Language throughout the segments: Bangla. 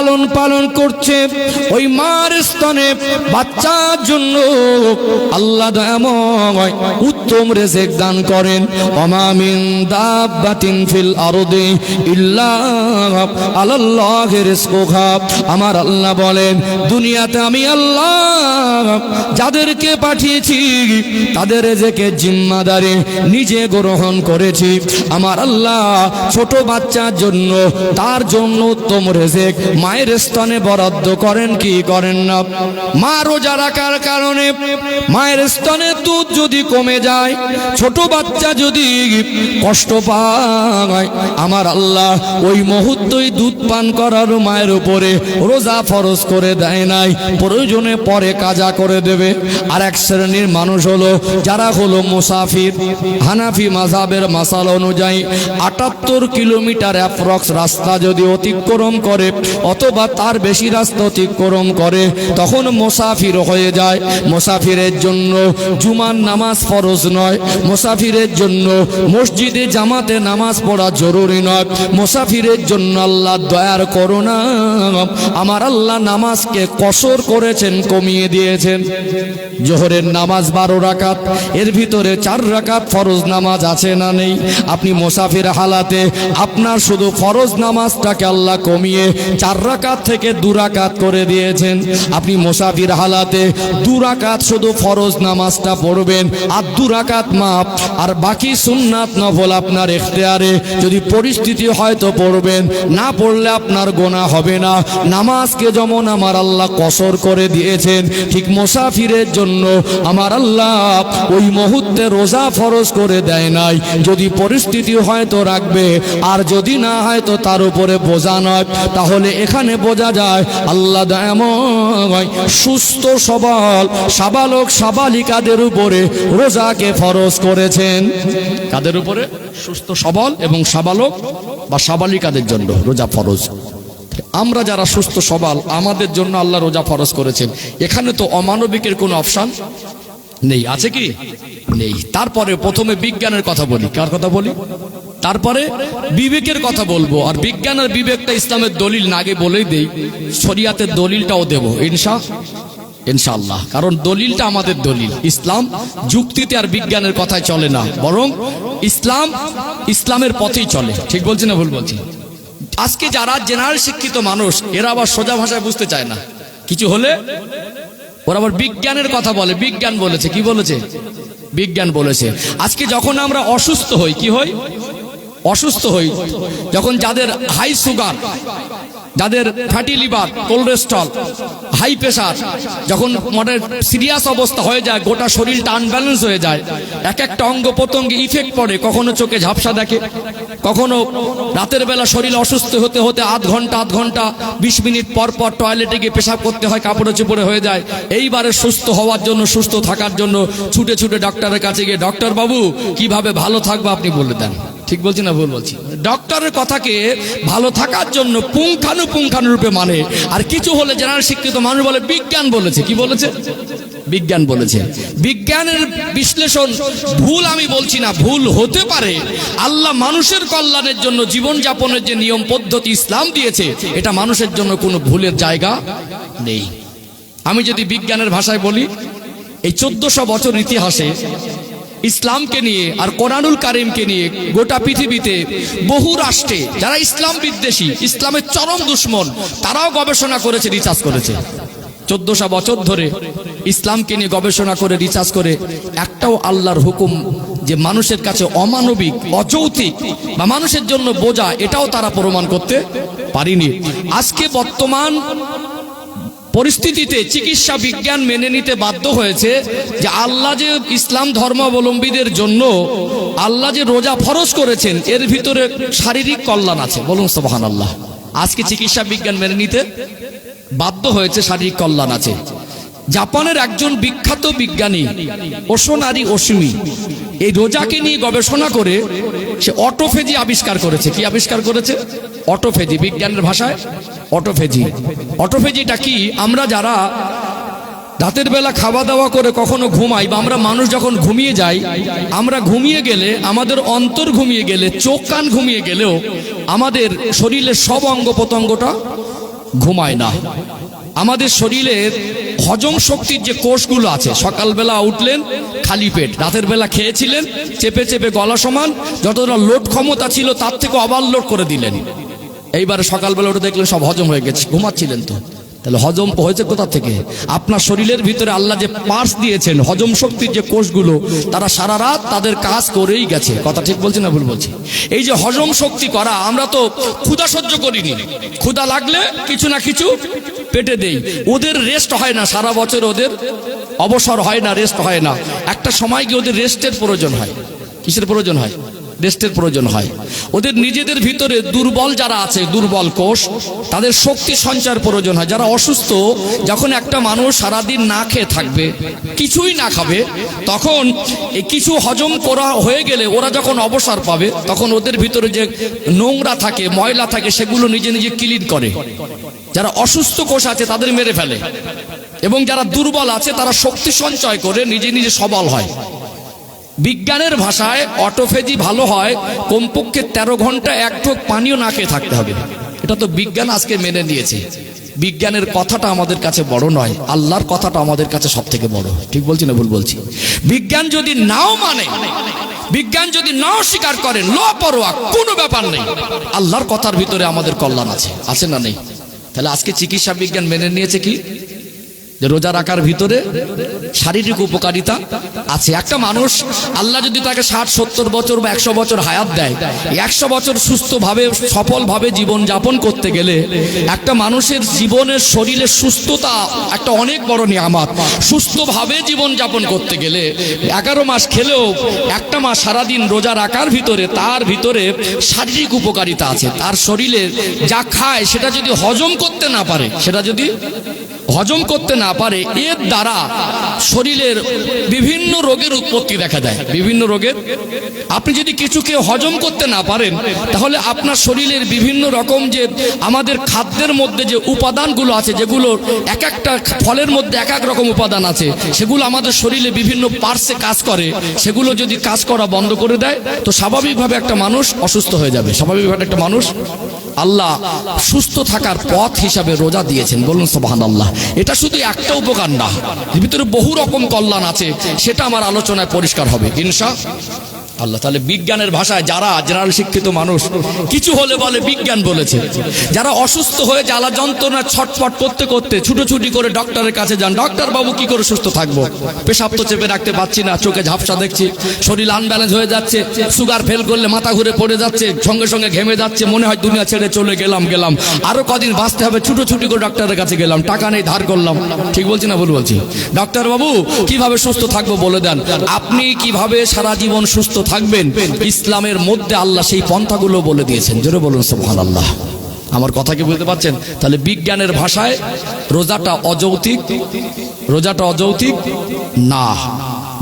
লালন পালন করছে, ওই মার স্তনে বাচ্চার জন্য আল্লাহ দয়াময় উত্তম রিজিক দান করেন। ওমা মিন দাব্বাতিন ফিল আরদি ইল্লা আলাল্লাহি রিজকুহা। আমার আল্লাহ বলেন, দুনিয়াতে আমি আল্লাহ যাদেরকে পাঠিয়েছি তাদের রিজিকের জিম্মাদারি নিজে গ্রহণ করেছি। আমার আল্লাহ ছোট বাচ্চার জন্য তার জন্য উত্তম রিজিক মায়ের স্তনে বরাদ্দ করেন কি করেন না? মা রোজা রাখার কারণে মায়ের স্তনে দুধ যদি কমে যায়, ছোট বাচ্চা যদি কষ্ট পায়, আমার আল্লাহ ওই মুহূর্তেই দুধ পান করার মায়ের উপরে রোজা ফরজ করে দেয় নাই, প্রয়োজনে পরে কাজা করে দেবে। আর এক শ্রেণীর মানুষ হলো যারা হলো মুসাফির। হানাফি মাযহাবের মাসালা অনুযায়ী ৭৮ কিলোমিটার অ্যাপ্রক্স রাস্তা যদি অতিক্রম করে অথবা তার বেশি রাস্তা অতিক্রম করে তখন মুসাফির হয়ে যায়। মুসাফিরের জন্য জুমার নামাজ ফরজ নয়, মুসাফিরের জন্য মসজিদে জামাতে নামাজ পড়া জরুরি নয়। মুসাফিরের জন্য আল্লাহ দয়ার করুণা আমার আল্লাহ নামাজকে কসর করেছেন, কমিয়ে দিয়েছেন। জোহরের নামাজ 12 রাকাত, এর ভিতরে 4 রাকাত ফরজ নামাজ আছে না নেই? আপনি মুসাফির হালাতে আপনার শুধু ফরজ নামাজটাকে আল্লাহ কমিয়ে 4 রাকাত থেকে 2 রাকাত করে দিয়েছেন। আপনি মুসাফির হালাতে 2 রাকাত শুধু ফরজ নামাজটা পড়বেন, আর 2 রাকাত মাপ, আর বাকি সুন্নাত নফল আপনার ইখতিয়ারে। যদি পরিস্থিতি হয় তো পড়বেন, না পড়লে আপনার গোনা হবে না। নামাজকে যেমন আমার আল্লাহ কসর করে দিয়েছেন, ঠিক মুসাফিরের জন্য আমার আল্লাহ ওই মুহূর্তে রোজা ফরজ করে দেয় নাই। যদি পরিস্থিতি হয় তো রাখবে, আর যদি না হয় তো তার উপরে বোঝা নয়। তাহলে এখানে বোঝা যায় আল্লাহ দয়াময় সুস্থ সবল সাবালক সাবালিকাদের উপরে রোজাকে ফরজ করেছেন। কাদের উপরে? সুস্থ সবল এবং সাবালক বা সাবালিকাদের জন্য রোজা ফরজ। আমরা যারা সুস্থ সবল আমাদের জন্য আল্লাহ রোজা ফরজ করেছেন। এখানে তো অমানবিকের কোনো অপশন নেই, আছে কি? নেই। তারপরে প্রথমে বিজ্ঞানের কথা বলি। কার কথা বলি? তারপরে বিবেকের কথা বলবো। আর বিজ্ঞান আর বিবেকটা ইসলামের দলিল না, আগে বলেই দেই, শরিয়াতের দলিলটাও দেব ইনশাআল্লাহ। কারণ দলিলটা আমাদের দলিল। ইসলাম যুক্তিতে আর বিজ্ঞানের কথায় চলে না, বরং ইসলামের পথেই চলে। ঠিক বলছি না ভুল বলছি? আজকে যারা জেনারেল শিক্ষিত মানুষ, এরা আবার সোজা ভাষায় বুঝতে চায় না। কিছু হলে ওরা আবার বিজ্ঞানের কথা বলে। বিজ্ঞান বলেছে, কি বলেছে? বিজ্ঞান বলেছে। আজকে যখন আমরা অসুস্থ হই, কি হই? অসুস্থ হই যখন যাদের হাই সুগার, যাদের fatty liver, cholesterol, high pressure, যখন সিরিয়াস অবস্থা হয়ে যায়, গোটা শরীরটা আনব্যালেন্স হয়ে যায়, এক একটা অঙ্গ প্রত্যঙ্গে ইফেক্ট পড়ে, কখনো চোখে ঝাপসা দেখে, কখনো রাতের বেলা শরীর অসুস্থ হতে হতে আধ ঘন্টা 20 মিনিট পর পর টয়লেটে গিয়ে পেশাব করতে হয়, কাপড়ে চোপড়ে হয়ে যায়। এইবারে সুস্থ হওয়ার জন্য, সুস্থ থাকার জন্য ছুটে ছুটে ডক্টরের কাছে গিয়ে, ডক্টর বাবু কিভাবে ভালো থাকবো আপনি বলে দেন। ঠিক বলছি না ভুল বলছি? ডক্টরের কথাকে ভালো থাকার জন্য পুঙ্খানুপুঙ্খানুরূপে মানে। আর কিছু হলে জেনারেল শিক্ষিত মানুষ বলে বিজ্ঞান বলেছে। কি বলেছে? বিজ্ঞান বলেছে। বিজ্ঞানের বিশ্লেষণ ভুল আমি বলছি না, ভুল হতে পারে। আল্লাহ মানুষের কল্যাণের জন্য জীবনযাপনের যে নিয়ম পদ্ধতি ইসলাম দিয়েছে, এটা মানুষের জন্য কোনো ভুলের জায়গা নেই। আমি যদি বিজ্ঞানের ভাষায় বলি, এই 1400 বছর ইতিহাসে ইসলামকে নিয়ে আর কোরআনুল কারীমকে নিয়ে গোটা পৃথিবীতে বহু রাষ্ট্রে যারা ইসলাম বিদ্বেষী, ইসলামের চরম দুশ্মন, তারাও গবেষণা করেছে, রিসার্চ করেছে। 1400 বছর ধরে ইসলামকে নিয়ে গবেষণা করে, রিসার্চ করে একটাও আল্লাহর হুকুম যে মানুষের কাছে অমানবিক, অযৌক্তিক বা মানুষের জন্য বোঝা, এটাও তারা প্রমাণ করতে পারেনি। আজকে বর্তমান পরিস্থিতিতে চিকিৎসা বিজ্ঞান মেনে নিতে বাধ্য হয়েছে যে আল্লাহ যে ইসলাম ধর্মাবলম্বীদের জন্য আল্লাহ যে রোজা ফরজ করেছেন, এর ভিতরে শারীরিক কল্যাণ আছে। বলুন সুবহানাল্লাহ। আজকে চিকিৎসা বিজ্ঞান মেনে নিতে বাধ্য হয়েছে, শারীরিক কল্যাণ আছে। জাপানের একজন বিখ্যাত বিজ্ঞানী ওশোনারি ওশিমি এই রোজাকে নিয়ে গবেষণা করে সে অটোফেজি আবিষ্কার করেছে। কি আবিষ্কার করেছে? অটোফেজি, বিজ্ঞানের ভাষায় অটোফেজি। অটোফেজিটা কি? আমরা যারা রাতের বেলা খাওয়া দাওয়া করে কখনো ঘুমাই, বা আমরা মানুষ যখন ঘুমিয়ে যাই, আমরা ঘুমিয়ে গেলে, আমাদের অন্তর ঘুমিয়ে গেলে, চোখ কান ঘুমিয়ে গেলেও আমাদের শরীরের সব অঙ্গ প্রত্যঙ্গটা ঘুমায় না। আমাদের শরীরের হজম শক্তির যে কোষগুলো আছে, সকালবেলা উঠলেন খালি পেট, রাতের বেলা খেয়েছিলেন চেপে চেপে গলা সমান, যতটা লোড ক্ষমতা ছিল তার থেকে ওভারলোড করে দিলেন, এইবারে সকালবেলা উঠে দেখলেন সব হজম হয়ে গেছে, ঘুমাচ্ছিলেন তো। তাহলে হজম হয়েছে কোথা থেকে? আপনার শরীরের ভিতরে আল্লাহ যে পার্টস দিয়েছেন, হজম শক্তির যে কোষগুলো, তারা সারা রাত তাদের কাজ করেই গেছে। কথা ঠিক বলছি না ভুল বলছি? এই যে হজম শক্তি করা, আমরা তো ক্ষুধা সহ্য করিনি, ক্ষুধা লাগলে কিছু না কিছু পেটে দেই। ওদের রেস্ট হয় না, সারা বছর ওদের অবসর হয় না, রেস্ট হয় না। একটা সময় গিয়ে ওদের রেস্টের প্রয়োজন হয়। কিসের প্রয়োজন হয়? রেস্টের প্রয়োজন হয়। ওদের নিজেদের ভিতরে দুর্বল যারা আছে, দুর্বল কোষ, তাদের শক্তি সঞ্চয়ের প্রয়োজন হয়। যারা অসুস্থ, যখন একটা মানুষ সারাদিন না খেয়ে থাকবে, কিছুই না খাবে, তখন এই কিছু হজম করা হয়ে গেলে ওরা যখন অবসর পাবে, তখন ওদের ভিতরে যে নোংরা থাকে, ময়লা থাকে, সেগুলো নিজে নিজে ক্লিন করে। যারা অসুস্থ কোষ আছে তাদের মেরে ফেলে, এবং যারা দুর্বল আছে তারা শক্তি সঞ্চয় করে নিজে নিজে সবল হয়। বিজ্ঞানের ভাষায় অটোফেজি ভালো হয় কমপক্ষে 13 ঘন্টা এক ঢোক পানিও না খেয়ে থাকতে হবে। এটা তো বিজ্ঞান আজকে মেনে নিয়েছে। বিজ্ঞানের কথাটা আমাদের কাছে বড় নয়, আল্লাহর কথাটা আমাদের কাছে সব থেকে বড়। ঠিক বলছি না ভুল বলছি? বিজ্ঞান যদি নাও মানে, বিজ্ঞান যদি নাও স্বীকার করেন, লাপরোয়া, কোনো ব্যাপার নেই, আল্লাহর কথার ভিতরে আমাদের কল্যাণ আছে। আছে না নেই? তাহলে আজকে চিকিৎসা বিজ্ঞান মেনে নিয়েছে কি? যে রোজা রাখার ভিতরে শারীরিক উপকারিতা আছে। একটা মানুষ আল্লাহ যদি তাকে 60-70 বছর বা 100 বছর হায়াত দেয়, 100 বছর সুস্থভাবে সফলভাবে জীবন যাপন করতে গেলে একটা মানুষের জীবনের শরীরের সুস্থতা একটা অনেক বড় নিয়ামত। সুস্থভাবে জীবন যাপন করতে গেলে 11 মাস খেলেও একটা মাস সারাদিন রোজা রাখার ভিতরে তার ভিতরে শারীরিক উপকারিতা আছে। তার শরীরে যা খায় সেটা যদি হজম করতে না পারে, সেটা যদি হজম করতে না পারে, এর দ্বারা শরীরের বিভিন্ন রোগের উৎপত্তি দেখা দেয়। বিভিন্ন রোগের, আপনি যদি কিছুকে হজম করতে না পারেন, তাহলে আপনার শরীরের বিভিন্ন রকম যে আমাদের খাদ্যের মধ্যে যে উপাদানগুলো আছে, যেগুলো এক একটা ফলের মধ্যে এক এক রকম উপাদান আছে, সেগুলো আমাদের শরীরে বিভিন্ন পার্টসে কাজ করে, সেগুলো যদি কাজ করা বন্ধ করে দেয়, তো স্বাভাবিকভাবে একটা মানুষ অসুস্থ হয়ে যাবে। স্বাভাবিকভাবে একটা মানুষ, আল্লাহ সুস্থ থাকার পথ হিসাবে রোজা দিয়েছেন। বলুন সুবহানাল্লাহ। এটা শুধু একটা উপকার না, এর ভিতরে বহু রকম কল্যাণ আছে, সেটা আমার আলোচনায় পরিষ্কার হবে ইনশাআল্লাহ। তাহলে বিজ্ঞানের ভাষায় যারা জেনারেল শিক্ষিত মানুষ, কিছু হলে বলে বিজ্ঞান বলেছে। যারা অসুস্থ হয়ে জ্বালা যন্ত্রণা ছটফট করতে করতে ছুটোছুটি করে ডক্টরের কাছে যান, ডক্টর বাবু কি করে সুস্থ থাকবো? পেশাব তো চেপে রাখতে পারছি না, চোখে ঝাপসা দেখছি, শরীর আনব্যালেন্স হয়ে যাচ্ছে, সুগার ফেল করলে মাথা ঘুরে পড়ে যাচ্ছে, সঙ্গে সঙ্গে ঘেমে যাচ্ছে, মনে হয় দুনিয়া ছেড়ে চলে গেলাম, আরো কদিন বাঁচতে হবে, ছুটোছুটি করে ডক্টরের কাছে গেলাম, টাকা নেই, ধার করলাম। ঠিক বলছি না ভুল বলছি? ডক্টর বাবু কিভাবে সুস্থ থাকবো বলে দেন। আপনি কিভাবে সারা জীবন সুস্থ থাকবেন, ইসলামের মধ্যে আল্লাহ সেই পন্থাগুলো বলে দিয়েছেন। জোরে বলুন সুবহানাল্লাহ। আমার কথা কি বুঝতে পারছেন? তাহলে বিজ্ঞানের ভাষায় রোজাটা অযৌক্তিক, রোজাটা অযৌক্তিক না,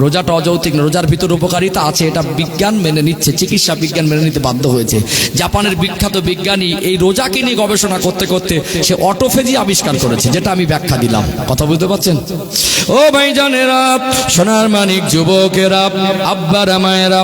রোজাটা অযৌক্তিক না। রোজার ভিতর উপকারিতা আছে, এটা বিজ্ঞান মেনে নিচ্ছে, চিকিৎসা বিজ্ঞান মেনে নিতে বাধ্য হয়েছে। জাপানের বিখ্যাত বিজ্ঞানী এই রোজাকে নিয়ে গবেষণা করতে করতে সে অটোফেজি আবিষ্কার করেছে, যেটা আমি ব্যাখ্যা দিলাম। কথা বুঝতে পারছেন? ও ভাইজানেরা, সোনার মানিক যুবকেরা, আব্বারা মায়েরা,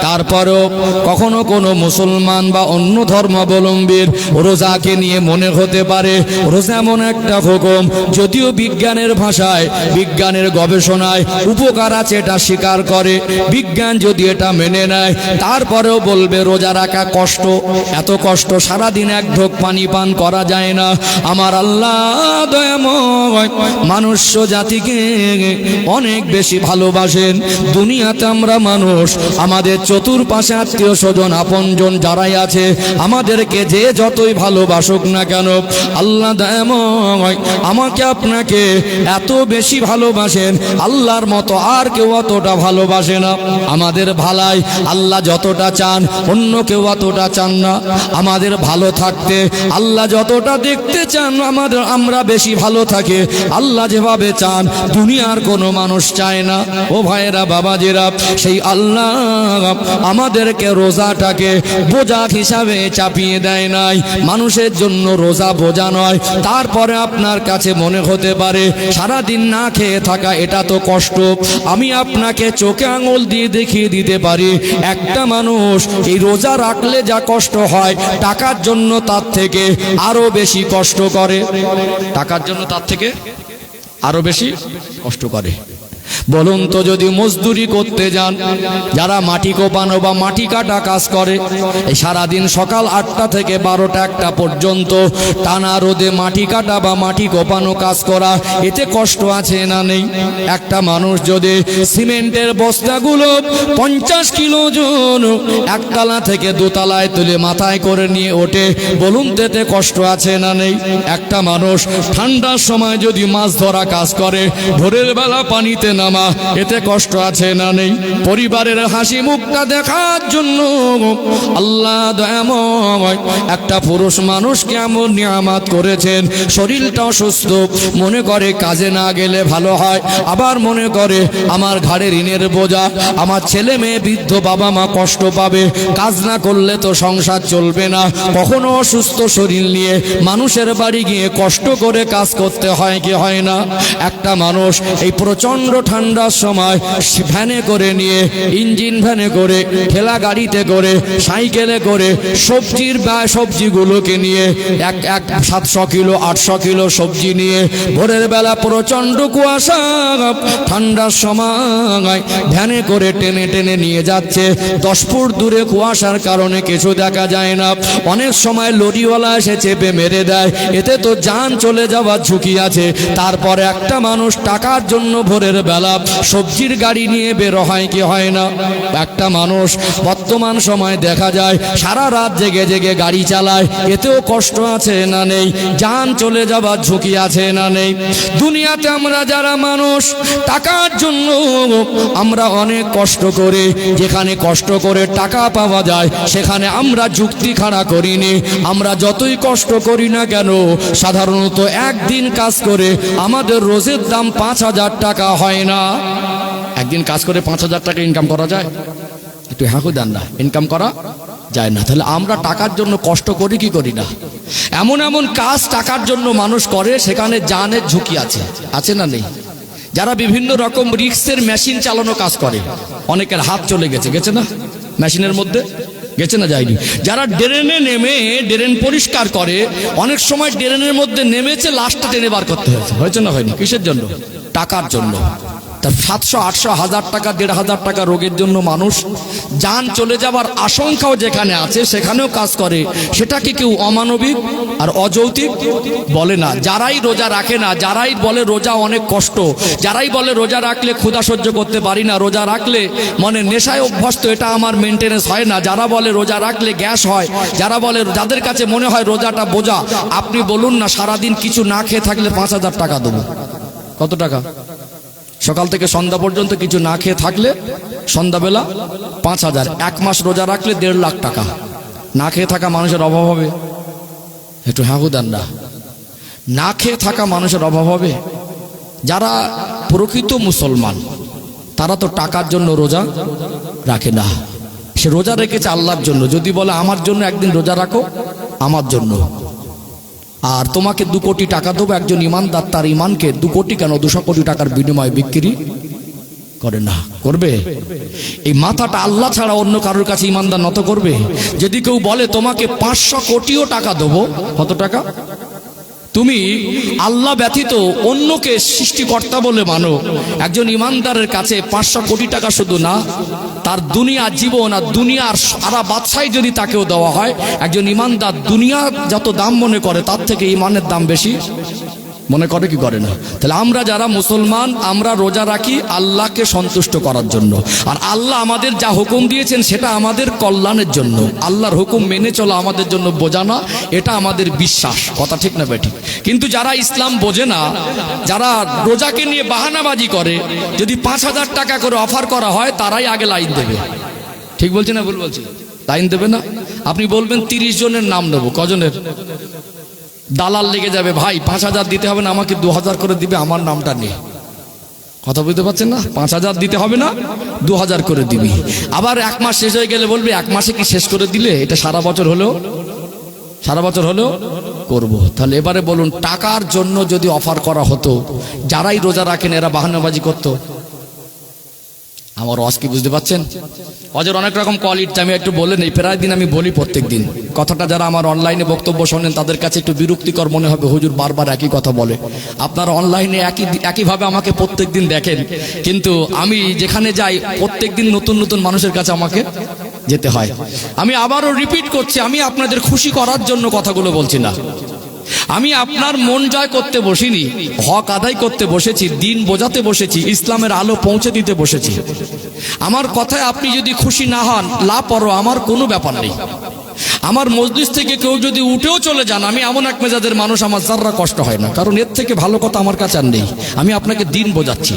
তারপরও কখনো কোনো মুসলমান বা অন্য ধর্মাবলম্বীর রোজাকে নিয়ে মনে হতে পারে রোজা এমন একটা হুকুম, যদিও বিজ্ঞানের ভাষায়, বিজ্ঞানের গবেষণায় উপকার আছে এটা স্বীকার করে, বিজ্ঞান যদি এটা মেনে নেয়, তারপরেও বলবে রোজা রাখা কষ্ট, এত কষ্ট, সারাদিন এক ঢোক পানি পান করা যায় না। আমার আল্লাহ দয়াময় মনুষ্য জাতিকে অনেক বেশি ভালোবাসেন। দুনিয়াতে আমরা মানুষ, আমাদের চতুর্পাশে আত্মীয় স্বজন আপনজন যারাই আছে, আমাদেরকে যে যতই ভালোবাসুক না কেন, আল্লাহ দয়াময় আমাকে আপনাকে এত বেশি ভালোবাসেন, আল্লাহর মতো আর কেউ অতটা ভালোবাসে না। আমাদের ভালাই আল্লাহ যতটা চান, অন্য কেউ অতটা চান না। আমাদের ভালো থাকতে আল্লাহ যতটা দেখতে চান, আমরা বেশি ভালো থাকে আল্লাহ যেভাবে চান। দুনিয়ার কোনো মানুষ চায় না। ও ভাইরা বাবাজিরা, সেই আল্লাহ আমাদেরকে রোজাটাকে বোঝা হিসাবে চাপিয়ে দেয় নাই। মানুষের জন্য রোজা বোঝা নয়। তারপরে আপনার কাছে মনে হতে পারে সারাদিন না খেয়ে থাকা এটা তো কষ্ট। আমি আপনাকে চোখে আঙুল দিয়ে দেখিয়ে দিতে পারি, একটা মানুষ এই রোজা রাখলে যা কষ্ট হয়, টাকার জন্য তার থেকে আরো বেশি কষ্ট করে। টাকার জন্য তার থেকে আরো বেশি কষ্ট করে। বলুন তো, যদি মজদুরি করতে যান, যারা মাটি কোপানো বা মাটি কাটা কাজ করে, এই সারাদিন সকাল 8টা থেকে 12টা 1টা পর্যন্ত টানা রোদে মাটি কাটা বা মাটি কোপানো কাজ করা, এতে কষ্ট আছে না নেই? একটা মানুষ যদি সিমেন্টের বস্তাগুলো 50 কিলো ওজন একতলা থেকে দোতলায় তুলে মাথায় করে নিয়ে ওঠে, বলুন তো এতে কষ্ট আছে না নেই? একটা মানুষ ঠান্ডার সময় যদি মাছ ধরা কাজ করে, ভোরের বেলা পানিতে নামা, এতে কষ্ট আছে না নেই? পরিবারের হাসি মুখটা দেখার জন্য আল্লাহ দয়াময় একটা পুরুষ মানুষকে এমন নিয়ামত করেছেন, শরীরটা অসুস্থ, মনে করে কাজে না গেলে ভালো হয়, আবার মনে করে আমার ঘাড়ে ঋণের বোঝা, আমার ছেলে মেয়ে বৃদ্ধ বাবা মা কষ্ট পাবে, কাজ না করলে তো সংসার চলবে না। কখনো অসুস্থ শরীর নিয়ে মানুষের বাড়ি গিয়ে কষ্ট করে কাজ করতে হয় কি হয় না? একটা মানুষ এই প্রচন্ড ঠান্ডার সময় ভ্যানে করে নিয়ে, ইঞ্জিন ভ্যানে করে, ঠেলা গাড়িতে করে, সাইকেলে করে সবজিগুলোকে নিয়ে 700 কিলো 800 কিলো সবজি নিয়ে ভোরের বেলা প্রচন্ড কুয়াশা, ঠান্ডার সময় ভ্যানে করে টেনে টেনে নিয়ে যাচ্ছে। 10 ফুট দূরে কুয়াশার কারণে কিছু দেখা যায় না। অনেক সময় লরিওয়ালা এসে চেপে মেরে দেয়, এতে তো জান চলে যাওয়ার ঝুঁকি আছে। তারপরে একটা মানুষ টাকার জন্য ভোরের বেলা সবজির গাড়ি নিয়ে বের হয় কি হয় না? একটা মানুষ বর্তমান সময় দেখা যায় সারা রাত জেগে জেগে গাড়ি চালায়, এতেও কষ্ট আছে না নেই? জান চলে যাবার ঝুঁকি আছে না নেই? দুনিয়াতে আমরা যারা মানুষ টাকার জন্য আমরা অনেক কষ্ট করে, যেখানে কষ্ট করে টাকা পাওয়া যায় সেখানে আমরা যুক্তি খাড়া করিনি। আমরা যতই কষ্ট করি না কেন, সাধারণত একদিন কাজ করে আমাদের রোজের দাম 5000 টাকা হয় না। একদিন কাজ করে 5000 টাকা ইনকাম করা যায়? একটু হাঁকু দেন না, ইনকাম করা যায় না। তাহলে আমরা টাকার জন্য কষ্ট করি কি করি না? এমন এমন কাজ টাকার জন্য মানুষ করে, সেখানে জানের ঝুঁকি আছে, আছে না নেই? যারা বিভিন্ন রকম রিক্সের মেশিন চালানো কাজ করে, অনেকের হাত চলে গেছে না মেশিনের মধ্যে, গেছে না যায়নি? যারা ড্রেনে নেমে ড্রেন পরিষ্কার করে, অনেক সময় ড্রেনের মধ্যে নেমেছে, লাশটা টেনে বার করতে হয়েছে না হয়নি? কিসের জন্য? টাকার জন্য। 700 800 1000 টাকা 1500 টাকা রোগের জন্য মানুষ জান চলে যাবার আশঙ্কাও যেখানে আছে সেখানেও কাজ করে। সেটাকে কেউ অমানবিক আর অযৌক্তিক বলে না। যারাই রোজা রাখে না, যারাই বলে রোজা অনেক কষ্ট, যারাই বলে রোজা রাখলে ক্ষুধা সহ্য করতে পারি না, রোজা রাখলে মানে নেশায় অভ্যস্ত, এটা আমার মেনটেনেন্স হয় না, যারা বলে রোজা রাখলে গ্যাস হয়, যারা বলে, যাদের কাছে মনে হয় রোজাটা বোঝা, আপনি বলুন না সারাদিন কিছু না খেয়ে থাকলে 5000 টাকা দেবো। কত টাকা? সকাল থেকে সন্ধ্যা পর্যন্ত কিছু না খেয়ে থাকলে সন্ধ্যাবেলা 5000। 1 মাস রোজা রাখলে 1.5 লাখ টাকা। না খেয়ে থাকা মানুষের অভাব হবে? একটু হাঁকু দেন না। না খেয়ে থাকা মানুষের অভাব হবে? যারা প্রকৃত মুসলমান তারা তো টাকার জন্য রোজা রাখে না, সে রোজা রেখেছে আল্লাহর জন্য। যদি বলে আমার জন্য একদিন রোজা রাখো, আমার জন্য, আর তোমাকে 2 কোটি টাকা দেবো, একজন ইমানদার তার ইমানকে 2 কোটি কেন 200 কোটি টাকার বিনিময়ে বিক্রি করে না? করবে? এই মাথাটা আল্লাহ ছাড়া অন্য কারোর কাছে ইমানদার নত করবে? যদি কেউ বলে তোমাকে 500 কোটিও টাকা দেবো, কত টাকা? তুমি আল্লাহ ব্যতীত অন্যকে সৃষ্টিকর্তা বলে মানো, একজন ইমানদারের কাছে 500 কোটি টাকা শুধু না, তার দুনিয়া জীবন আর দুনিয়ার সারা বাদশাহী যদি তাকেও দেওয়া হয়, একজন ইমানদার দুনিয়া যত দাম মনে করে তার থেকে ইমানের দাম বেশি মনে করে কি করে না? তাহলে আমরা যারা মুসলমান, আমরা রোজা রাখি আল্লাহকে সন্তুষ্ট করার জন্য, আর আল্লাহ আমাদের যা হুকুম দিয়েছেন সেটা আমাদের কল্যাণের জন্য। আল্লাহর হুকুম মেনে চলা আমাদের জন্য বোঝা না, এটা আমাদের বিশ্বাস। কথা ঠিক না বেঠিক? কিন্তু যারা ইসলাম বোঝে না, যারা রোজাকে নিয়ে বাহানাবাজি করে, যদি 5000 টাকা করে অফার করা হয় তারাই আগে লাইন দেবে। ঠিক বলছি না ভুল বলছি? লাইন দেবে না? আপনি বলবেন 30 জনের নাম নেবো, কজনের? দালাল লেগে যাবে, ভাই 5000 দিতে হবে না, আমাকে 2000 করে দিবে, আমার নামটা নেই। কথা বুঝতে পারছেন না? 5,000 দিতে হবে না, 2,000 করে দিবি। আবার 1 মাস শেষ হয়ে গেলে বলবি 1 মাসে কি শেষ করে দিলে? এটা সারা বছর হলেও করব। তাহলে এবারে বলুন, টাকার জন্য যদি অফার করা হতো, যারাই রোজা রাখেন এরা বাহানাবাজি করতো। আমার ওয়াজ কি বুঝতে পাচ্ছেন? ওয়াজের অনেক রকম কোয়ালিটি আমি একটু বলে নেই, প্রায় দিন আমি বলি প্রত্যেক দিন কথাটা। যারা আমার অনলাইনে বক্তব্য শোনেন তাদের কাছে একটু বিরক্তিকর মনে হবে, হুজুর বারবার একই কথা বলে। আপনারা অনলাইনে একইভাবে আমাকে প্রত্যেক দিন দেখেন, কিন্তু আমি যেখানে যাই প্রত্যেক দিন নতুন নতুন মানুষের কাছে আমাকে যেতে হয়। আমি আবারও রিপিট করছি, আমি আপনাদের খুশি করার জন্য কথাগুলো বলছি না। আমি আপনার মন জয় করতে বসিনি, হক আদায় করতে বসেছি, দিন বোঝাতে বসেছি, ইসলামের আলো পৌঁছে দিতে বসেছি। আমার কথায় আপনি যদি খুশি না হন, লাপরোয়া, আমার কোনো ব্যাপার নেই। আমার মজলিস থেকে কেউ যদি উঠেও চলে যান, আমি এমন এক মেজাজের মানুষ, আমার যাররা কষ্ট হয় না, কারণ এর থেকে ভালো কথা আমার কাছে আর নেই। আমি আপনাকে দিন বোঝাচ্ছি।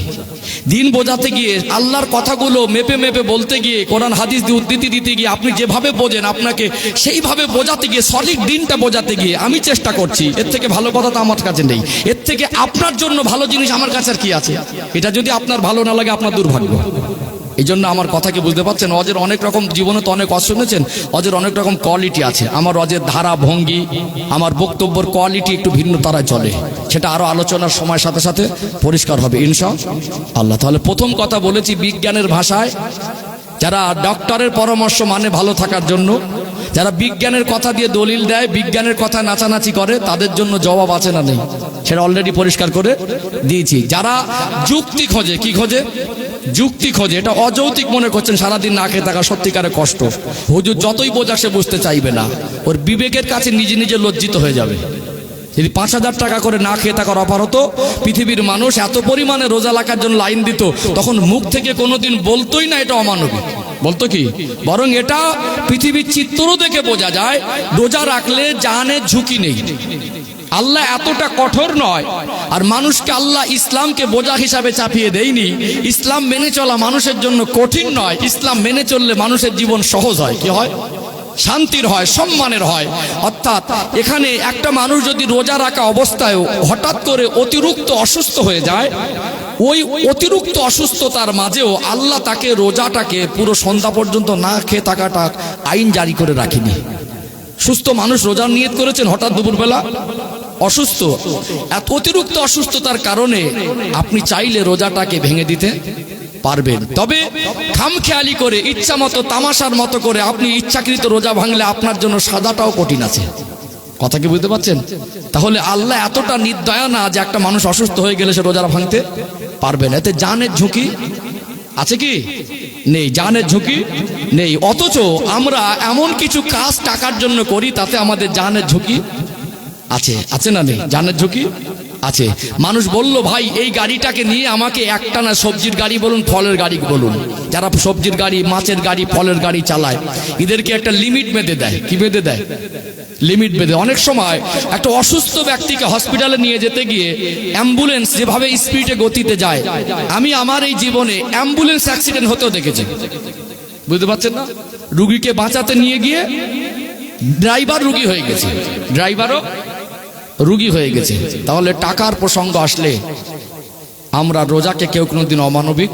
দিন বোঝাতে গিয়ে, আল্লাহর কথাগুলো মেপে মেপে বলতে গিয়ে, কোরআন হাদিস দিয়ে উদ্ধৃতি দিতে গিয়ে, আপনি যেভাবে বোঝেন আপনাকে সেইভাবে বোঝাতে গিয়ে, সঠিক দিনটা বোঝাতে গিয়ে আমি চেষ্টা করছি। এর থেকে ভালো কথা তো আমার কাছে নেই। এর থেকে আপনার জন্য ভালো জিনিস আমার কাছে আর কি আছে? এটা যদি আপনার ভালো না লাগে, আপনার দুর্ভাগ্য। এই জন্য আমার কথা কি বুঝতে পারছেন? অজের অনেক রকম, জীবনে তো অনেক অজ শুনেছেন, অজের অনেক রকম কোয়ালিটি আছে। আমার অজের ধারা ভঙ্গি, আমার বক্তব্যের কোয়ালিটি একটু ভিন্ন তারায় চলে। সেটা আরো আলোচনার সময়ের সাথে সাথে পরিষ্কার হবে ইনশাআল্লাহ। তাহলে প্রথম কথা বলেছি, বিজ্ঞানের ভাষায় যারা ডক্টরের পরামর্শ মানে ভালো থাকার জন্য, যারা বিজ্ঞানের কথা দিয়ে দলিল দেয়, বিজ্ঞানের কথা নাচানাচি করে, তাদের জন্য জবাব আছে না নেই সেটা অলরেডি পরিষ্কার করে দিয়েছি। যারা যুক্তি খোঁজে, কি খোঁজে? যুক্তি খোঁজে। এটা অযৌক্তিক মনে করছেন, সারাদিন না খেয়ে থাকা সত্যিকারের কষ্ট। হুজুর যতই বোঝা সে বুঝতে চাইবে না, ওর বিবেকের কাছে নিজে নিজে লজ্জিত হয়ে যাবে। যদি 5,000 টাকা করে না খেয়ে থাকার অফার হতো, পৃথিবীর মানুষ এত পরিমাণে রোজা রাখার জন্য লাইন দিত, তখন মুখ থেকে কোনোদিন বলতোই না এটা অমানবিক। বলতো কি? বরং এটা পৃথিবীর চিত্র দেখে বোঝা যায় রোজা রাখলে জানের ঝুঁকি নেই। আল্লাহ এতটা কঠোর নয়, আর মানুষকে আল্লাহ ইসলামকে বোঝা হিসাবে চাপিয়ে দেয়নি। ইসলাম মেনে চলা মানুষের জন্য কঠিন নয়, ইসলাম মেনে চললে মানুষের জীবন সহজ হয়। কি হয়? শান্তির হয়, সম্মানের হয়। অর্থাৎ এখানে একটা মানুষ যদি রোজা রাখা অবস্থায় হঠাৎ করে অতিরিক্ত অসুস্থ হয়ে যায়, ওই অতিরিক্ত অসুস্থতার মাঝেও আল্লাহ তাকে রোজাটাকে পুরো সন্ধ্যা পর্যন্ত না খেয়ে থাকাটা আইন জারি করে রাখেনি। সুস্থ মানুষ রোজার নিয়ত করেছেন, হঠাৎ দুপুরবেলা অসুস্থ, এত অতিরিক্ত অসুস্থতার কারণে আপনি চাইলে রোজাটাকে ভেঙে দিতে পারবেন। তবে খামখেয়ালি করে, ইচ্ছা মতো, তামাশার মতো করে আপনি ইচ্ছাকৃত রোজা ভাঙলে আপনার জন্য সাজাটাও কঠিন আছে। কথা কি বুঝতে পারছেন? তাহলে আল্লাহ এতটা নির্দয়া না যে একটা মানুষ অসুস্থ হয়ে গেলে সে রোজা ভাঙতে পারবে না। এতে জানের ঝুঁকি আছে কি নেই? জানের ঝুঁকি নেই। অথচ আমরা এমন কিছু কাজ টাকার জন্য করি, তাতে আমাদের জানের ঝুঁকি আছে। আছে না নেই? জানের ঝুঁকি আছে। মানুষ বলল, ভাই এই গাড়িটাকে নিয়ে আমাকে একটা না, সবজির গাড়ি বলুন, ফলের গাড়ি বলুন, যারা সবজির গাড়ি, মাছের গাড়ি, ফলের গাড়ি চালায়, এদেরকে একটা লিমিট বেঁধে দেয়। কি বেঁধে দেয়? লিমিট বেঁধে। অনেক সময় একটা অসুস্থ ব্যক্তিকে হসপিটালে নিয়ে যেতে গিয়ে অ্যাম্বুলেন্স যেভাবে স্পিডে গতিতে যায়, আমি আমার এই জীবনে অ্যাম্বুলেন্স অ্যাক্সিডেন্ট হতেও দেখেছি। বুঝতে পারছেন না? রুগীকে বাঁচাতে নিয়ে গিয়ে ড্রাইভার রুগী হয়ে গেছে, ড্রাইভারও রুগী হয়ে গেছে। তাহলে টাকার প্রসঙ্গ আসলে আমরা রোজাকে কেউ কোনোদিন অমানবিক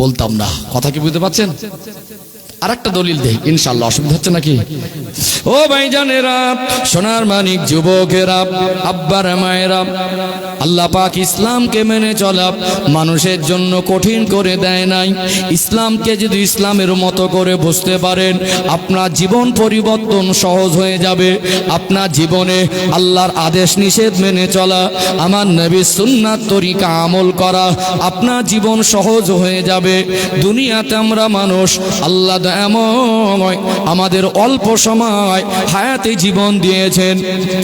বলতাম না। কথা কি বুঝতে পারছেন? আর একটা দলিল দেই, ইনশাআল্লাহ। অসুবিধা হচ্ছে নাকি? ও ভাইজানেরা, সোনার মানিক যুবকেরা, আব্বার মায়েরা, আল্লাহ পাক ইসলামকে মেনে চলা মানুষের জন্য কঠিন করে দেয় নাই। ইসলামকে যদি ইসলামের মতো করে বুঝতে পারেন, আপনার জীবন পরিবর্তন সহজ হয়ে যাবে। আপনার জীবনে আল্লাহর আদেশ নিষেধ মেনে চলা, আমার নবীর সুন্নাত তরিকা আমল করা, আপনার জীবন সহজ হয়ে যাবে। দুনিয়াতে আমরা মানুষ, আল্লাহ এমন আমাদের অল্প সময় হায়াতে জীবন দিয়েছেন।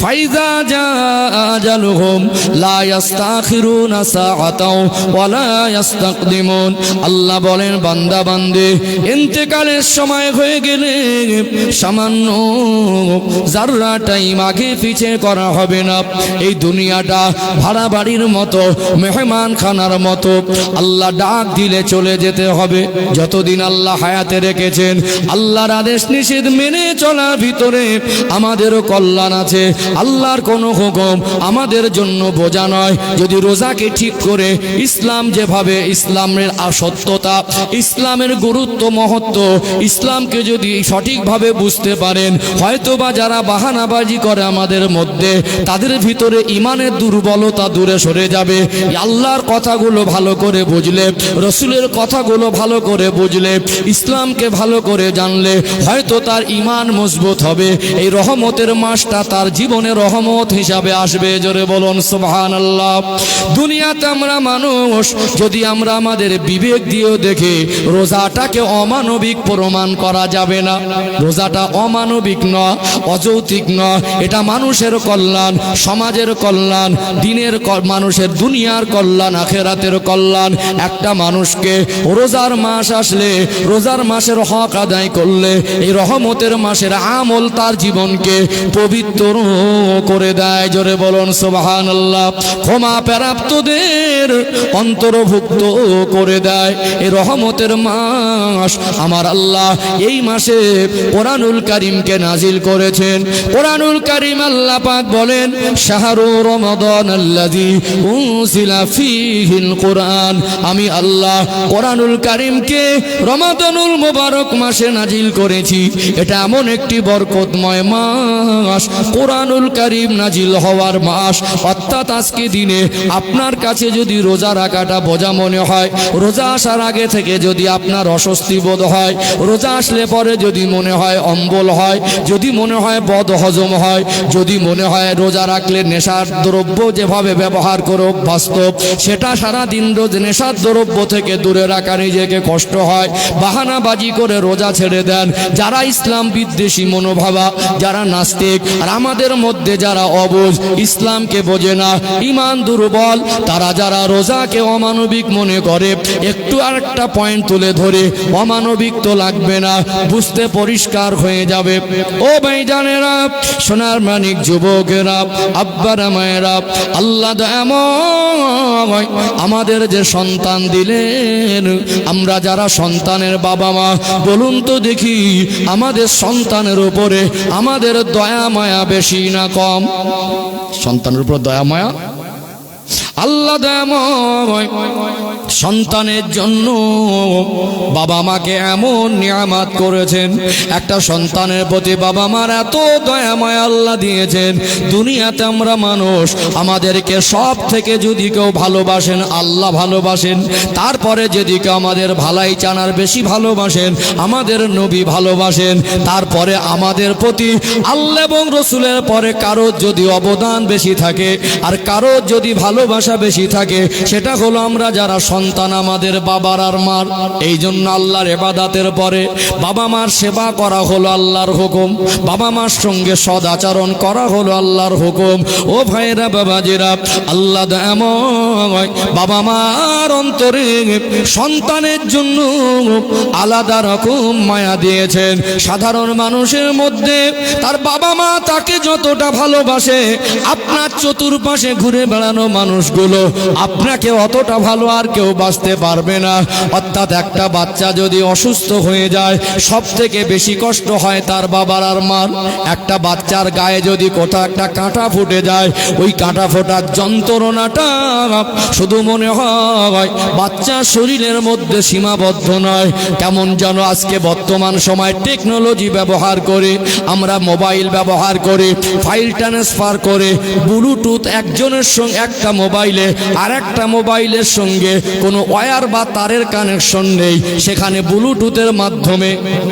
ফাইজা জাআজালুহুম লা ইস্তাখিরুনা সাআতাও ওয়া লা ইস্তাকদিমুন। আল্লাহ বলেন, বান্দা বান্দে ইন্তেকালের সময় হয়ে গেলে সামান্য যাররা টাইম আগে পিছে করা হবে না। এই দুনিয়াটা ভাড়া বাড়ির মতো, মেহমান খানার মতো। আল্লাহ ডাক দিলে চলে যেতে হবে। যতদিন আল্লাহ হায়াতে রেখে রেখেছেন। আল্লাহর আদেশ নিষেধ মেনে চলার ভিতরে আমাদেরও কল্যাণ আছে। আল্লাহর কোনো হুকুম আমাদের জন্য বোঝা নয়। যদি রোজাকে ঠিক করে ইসলাম যেভাবে ইসলামের সত্যতা, ইসলামের গুরুত্ব মহত্ব, ইসলামকে যদি সঠিকভাবে বুঝতে পারেন, হয়তোবা যারা বাহানাবাজি করে আমাদের মধ্যে, তাদের ভিতরে ইমানের দুর্বলতা দূরে সরে যাবে। আল্লাহর কথাগুলো ভালো করে বুঝলে, রসুলের কথাগুলো ভালো করে বুঝলে, ইসলামকে ভালো করে জানলে হয়তো তার ইমান মজবুত হবে। এই রহমতের মাসটা তার জীবনে রহমত হিসাবে আসবে। জোরে বলুন সুবহানাল্লাহ। দুনিয়াতে আমরা মানুষ, যদি আমরা আমাদের বিবেক দিয়েও দেখি, রোজাটাকে অমানবিক প্রমাণ করা যাবে না। রোজাটা অমানবিক নয়, অযৌক্তিক নয়। এটা মানুষের কল্যাণ, সমাজের কল্যাণ, দিনের মানুষের দুনিয়ার কল্যাণ, আখিরাতের কল্যাণ। একটা মানুষকে রোজার মাস আসলে, রোজার মাসের হক আদায় করলে, এই রহমতের মাসের আমল তার জীবনকে পবিত্র করে দেয়। জোরে বলুন সুবহানাল্লাহ। ক্ষমা প্রাপ্তদের অন্তর্ভুক্ত করে দেয় এই রহমতের মাস। আমার আল্লাহ এই মাসে কোরআনুল কারীমকে নাজিল করেছেন। কোরআনুল কারীম আল্লাহ পাক বলেন, শাহরু রমাদানাল্লাযী উনজিলা ফীহিল কুরআন। আমি আল্লাহ কোরআনুল কারীমকে রমাদানুল মুবারক মাসে নাজিল করেছি। এটা এমন একটি বরকতময় মাস, কোরআনুল কারীম নাজিল হওয়ার মাস। অর্থাৎ আজকে দিনে আপনার কাছে যদি রোজা রাখাটা বোঝা মনে হয়, রোজা আসার আগে থেকে যদি আপনার অস্বস্তি বোধ হয়, রোজা আসলে পরে যদি মনে হয় অম্বল হয়, যদি মনে হয় বদ হজম হয়, যদি মনে হয় রোজা রাখলে নেশার দ্রব্য যেভাবে ব্যবহার করে অভ্যস্ত, সেটা সারাদিন রোজ নেশার দ্রব্য থেকে দূরে রাখা নিজেকে কষ্ট হয়, বাহানাবাজি করে রোজা ছেড়ে দেন। যারা ইসলাম বিদ্বেষী মনোভাবা, যারা নাস্তিক, আর আমাদের মধ্যে যারা অবুঝ, ইসলামকে বোঝে না, ইমান দুর্বল, তারা যারা রোজাকে অমানবিক মনে করে, একটু আর একটা পয়েন্ট তুলে ধরে, অমানবিক তো লাগবে না, বুঝতে পরিষ্কার হয়ে যাবে। ও ভাইজানেরা, সোনার মানিক যুবকেরা, আব্বারা মায়েরা, আল্লাহ দয়াময় আমাদের যে সন্তান দিলেন, আমরা যারা সন্তানের বাবা মা, বলুন তো দেখি আমাদের সন্তানের উপরে আমাদের দয়া মায়া বেশি না কম? সন্তানের উপর দয়া মায়া, আল্লাহ দয়াময় সন্তানের জন্য বাবা মাকে এমন নিয়ামত করেছেন। একটা সন্তানের প্রতি বাবা মার এত দয়া মায়া আল্লাহ দিয়েছেন। দুনিয়াতে আমরা মানুষ, আমাদেরকে সব থেকে যদি কেউ ভালোবাসেন, আল্লাহ ভালোবাসেন। তারপরে যদি কেউ আমাদের ভালাই চানার বেশি ভালোবাসেন, আমাদের নবী ভালোবাসেন। তারপরে আমাদের প্রতি আল্লাহ এবং রসুলের পরে কারোর যদি অবদান বেশি থাকে, আর কারোর যদি ভালোবাসা বেশি থাকে, সেটা হলো আমরা যারা সন্তান আমাদের বাবার আর মার। এই জন্য আল্লাহর ইবাদতের পরে বাবা মার সেবা করা হলো আল্লাহর হুকুম, বাবা মার সঙ্গে সদাচরণ করা হলো আল্লাহর হুকুম। ও ভাইরা বাবাজিরা, আল্লাহ দয়াময় বাবা মার অন্তরে সন্তানের জন্য আলাদা রকম মায়া দিয়েছেন। সাধারণ মানুষের মধ্যে তার বাবা মা তাকে যতটা ভালোবাসে, আপনার চতুর্পাশে ঘুরে বেড়ানো মানুষগুলো আপনাকে অতটা ভালো আর কেউ বাঁচতে পারবে না। অর্থাৎ একটা বাচ্চা যদি অসুস্থ হয়ে যায়, সব থেকে বেশি কষ্ট হয় তার বাবার আর মার। একটা বাচ্চার গায়ে যদি কোথাও একটা কাঁটা ফুটে যায়, ওই কাঁটা ফোটার যন্ত্রণাটা শুধু মনে হয় বাচ্চার শরীরের মধ্যে সীমাবদ্ধ নয়। কেমন যেন আজকে বর্তমান সময় টেকনোলজি ব্যবহার করে, আমরা মোবাইল ব্যবহার করে, ফাইল ট্রান্সফার করে, ব্লুটুথ একজনের সঙ্গে একটা মোবাইলে আর একটা মোবাইলের সঙ্গে কোনো ওয়্যার বা তারের কানেকশন নেই, সেখানে ব্লুটুথের মাধ্যমে,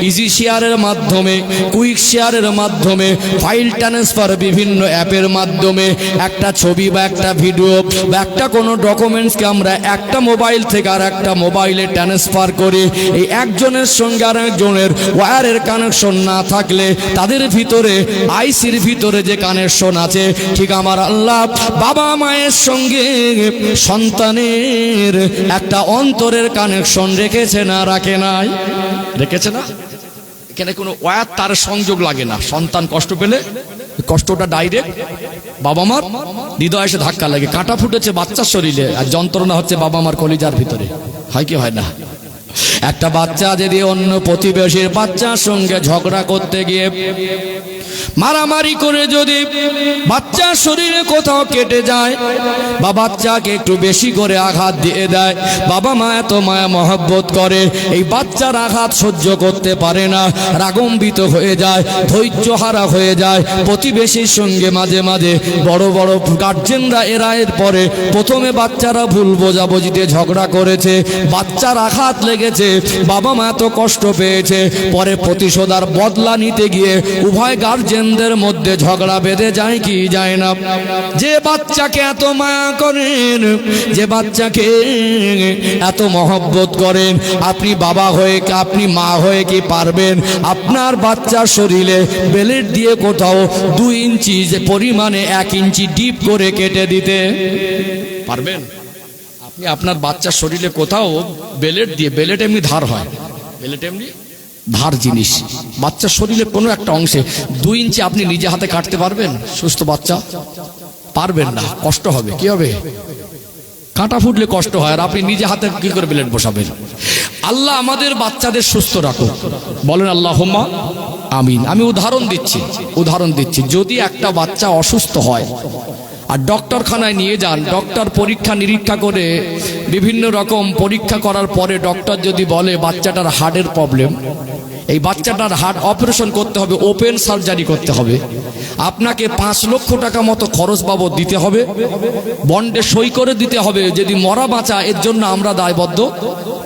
ইজি শেয়ারের মাধ্যমে, কুইক শেয়ারের মাধ্যমে, ফাইল ট্রান্সফার বিভিন্ন অ্যাপের মাধ্যমে একটা ছবি বা একটা ভিডিও বা একটা কোনো ডকুমেন্টসকে আমরা একটা মোবাইল থেকে আর একটা মোবাইলে ট্রান্সফার করি। এই একজনের সঙ্গে আর একজনের ওয়্যারের কানেকশন না থাকলে তাদের ভিতরে, আইসির ভিতরে যে কানেকশন আছে, ঠিক আমার আল্লাহ বাবা মায়ের সঙ্গে সন্তানের একটা অন্তরের কানেকশন রেখেছে না রাখে নাই? রেখেছে না? এখানে কোনো ওয়্যার তার সংযোগ লাগে না। সন্তান কষ্ট পেলে কষ্টটা ডাইরেক্ট বাবা মার হৃদয়ে এসে ধাক্কা লাগে। কাঁটা ফুটেছে বাচ্চার শরীরে, আর যন্ত্রণা হচ্ছে বাবা মার কলিজার ভিতরে। হয় কি হয় না? একটা বাচ্চা যদি অন্য প্রতিবেশীর বাচ্চার সঙ্গে ঝগড়া করতে গিয়ে মারামারি করে যদি বাচ্চার শরীরে কোথাও কেটে যায় বা বাচ্চাকে একটু বেশি করে আঘাত দিয়ে দেয়, বাবা মা এত মায়া মহব্বত করে, এই বাচ্চার আঘাত সহ্য করতে পারে না, রাগম্বিত হয়ে যায়, ধৈর্য হারা হয়ে যায়। প্রতিবেশীর সঙ্গে মাঝে মাঝে বড় বড় গার্জেনরা এর পরে প্রথমে বাচ্চারা ভুল বোঝাবুঝিতে ঝগড়া করেছে, বাচ্চার আঘাত লেগেছে, বাবা মা এত কষ্ট পেয়েছে, পরে প্রতিশোধ আর বদলা নিতে গিয়ে উভয় গার্জেনদের মধ্যে ঝগড়া বেঁধে যায় কি যায় না? যে বাচ্চাকে এত মায়া করেন, যে বাচ্চাকে এত মহব্বত করেন, আপনি বাবা হয়ে, আপনি মা হয়ে কি পারবেন আপনার বাচ্চার শরীরে ব্লেড দিয়ে কোথাও 2 ইঞ্চি যে পরিমাণে 1 ইঞ্চি ডিপ করে কেটে দিতে পারবেন? আপনি আপনার বাচ্চার শরীরে কোথাও ব্লেড দিয়ে, ব্লেড এমনি ধার হয়, ব্লেড এমনি ধার জিনিস, বাচ্চার শরীরে কোনো একটা অংশে 2 ইঞ্চি আপনি নিজে হাতে কাটতে পারবেন? সুস্থ বাচ্চা পারবেন না, কষ্ট হবে। কি হবে? কাঁটা ফুটলে কষ্ট হয়, আর আপনি নিজে হাতে কি করে ব্লেড বসাবেন? আল্লাহ আমাদের বাচ্চাদের সুস্থ রাখুক, বলেন আল্লাহুম্মা আমিন। আমি উদাহরণ দিচ্ছি, যদি একটা বাচ্চা অসুস্থ হয় আর ডক্টরখানায় নিয়ে যান, ডক্টর পরীক্ষা নিরীক্ষা করে বিভিন্ন রকম পরীক্ষা করার পরে ডক্টর যদি বলে বাচ্চাটার হার্টের প্রবলেম, এই বাচ্চাটার হার্ট অপারেশন করতে হবে, ওপেন সার্জারি করতে হবে, আপনাকে 5 লক্ষ টাকা মতো খরচ বাবদ দিতে হবে, বন্ডে সই করে দিতে হবে। যদি মরা বাঁচা, এর জন্য আমরা দায়বদ্ধ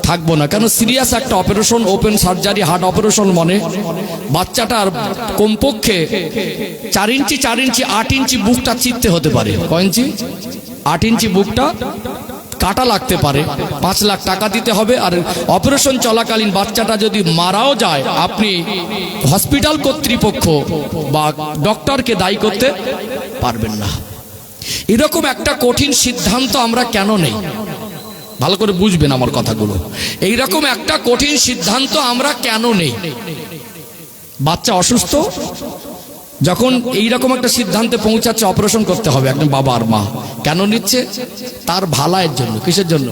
থাকবো না, কেন সিরিয়াস একটা operation, open surgery, heart operation, মানে বাচ্চাটার কমপক্ষে 4 ইঞ্চি 8 ইঞ্চি বুকটা চিরতে হতে পারে। কয় ইঞ্চি? 8 ইঞ্চি বুকটা কাটা লাগতে পারে, 5 লাখ টাকা দিতে হবে। আর অপারেশন চলাকালীন বাচ্চাটা যদি মারাও যায়, আপনি হসপিটাল কর্তৃপক্ষ বা ডক্টরকে দায়ী করতে পারবেন না। এরকম একটা কঠিন সিদ্ধান্ত আমরা কেন নেই? ভালো করে বুঝবেন আমার কথাগুলো। এইরকম একটা কঠিন সিদ্ধান্ত আমরা কেন নেই? বাচ্চা অসুস্থ, যখন এইরকম একটা সিদ্ধান্তে পৌঁছাচ্ছে অপারেশন করতে হবে, একজন বাবা আর মা কেন নিচ্ছে? তার ভালাইয়ের জন্য। কিসের জন্য?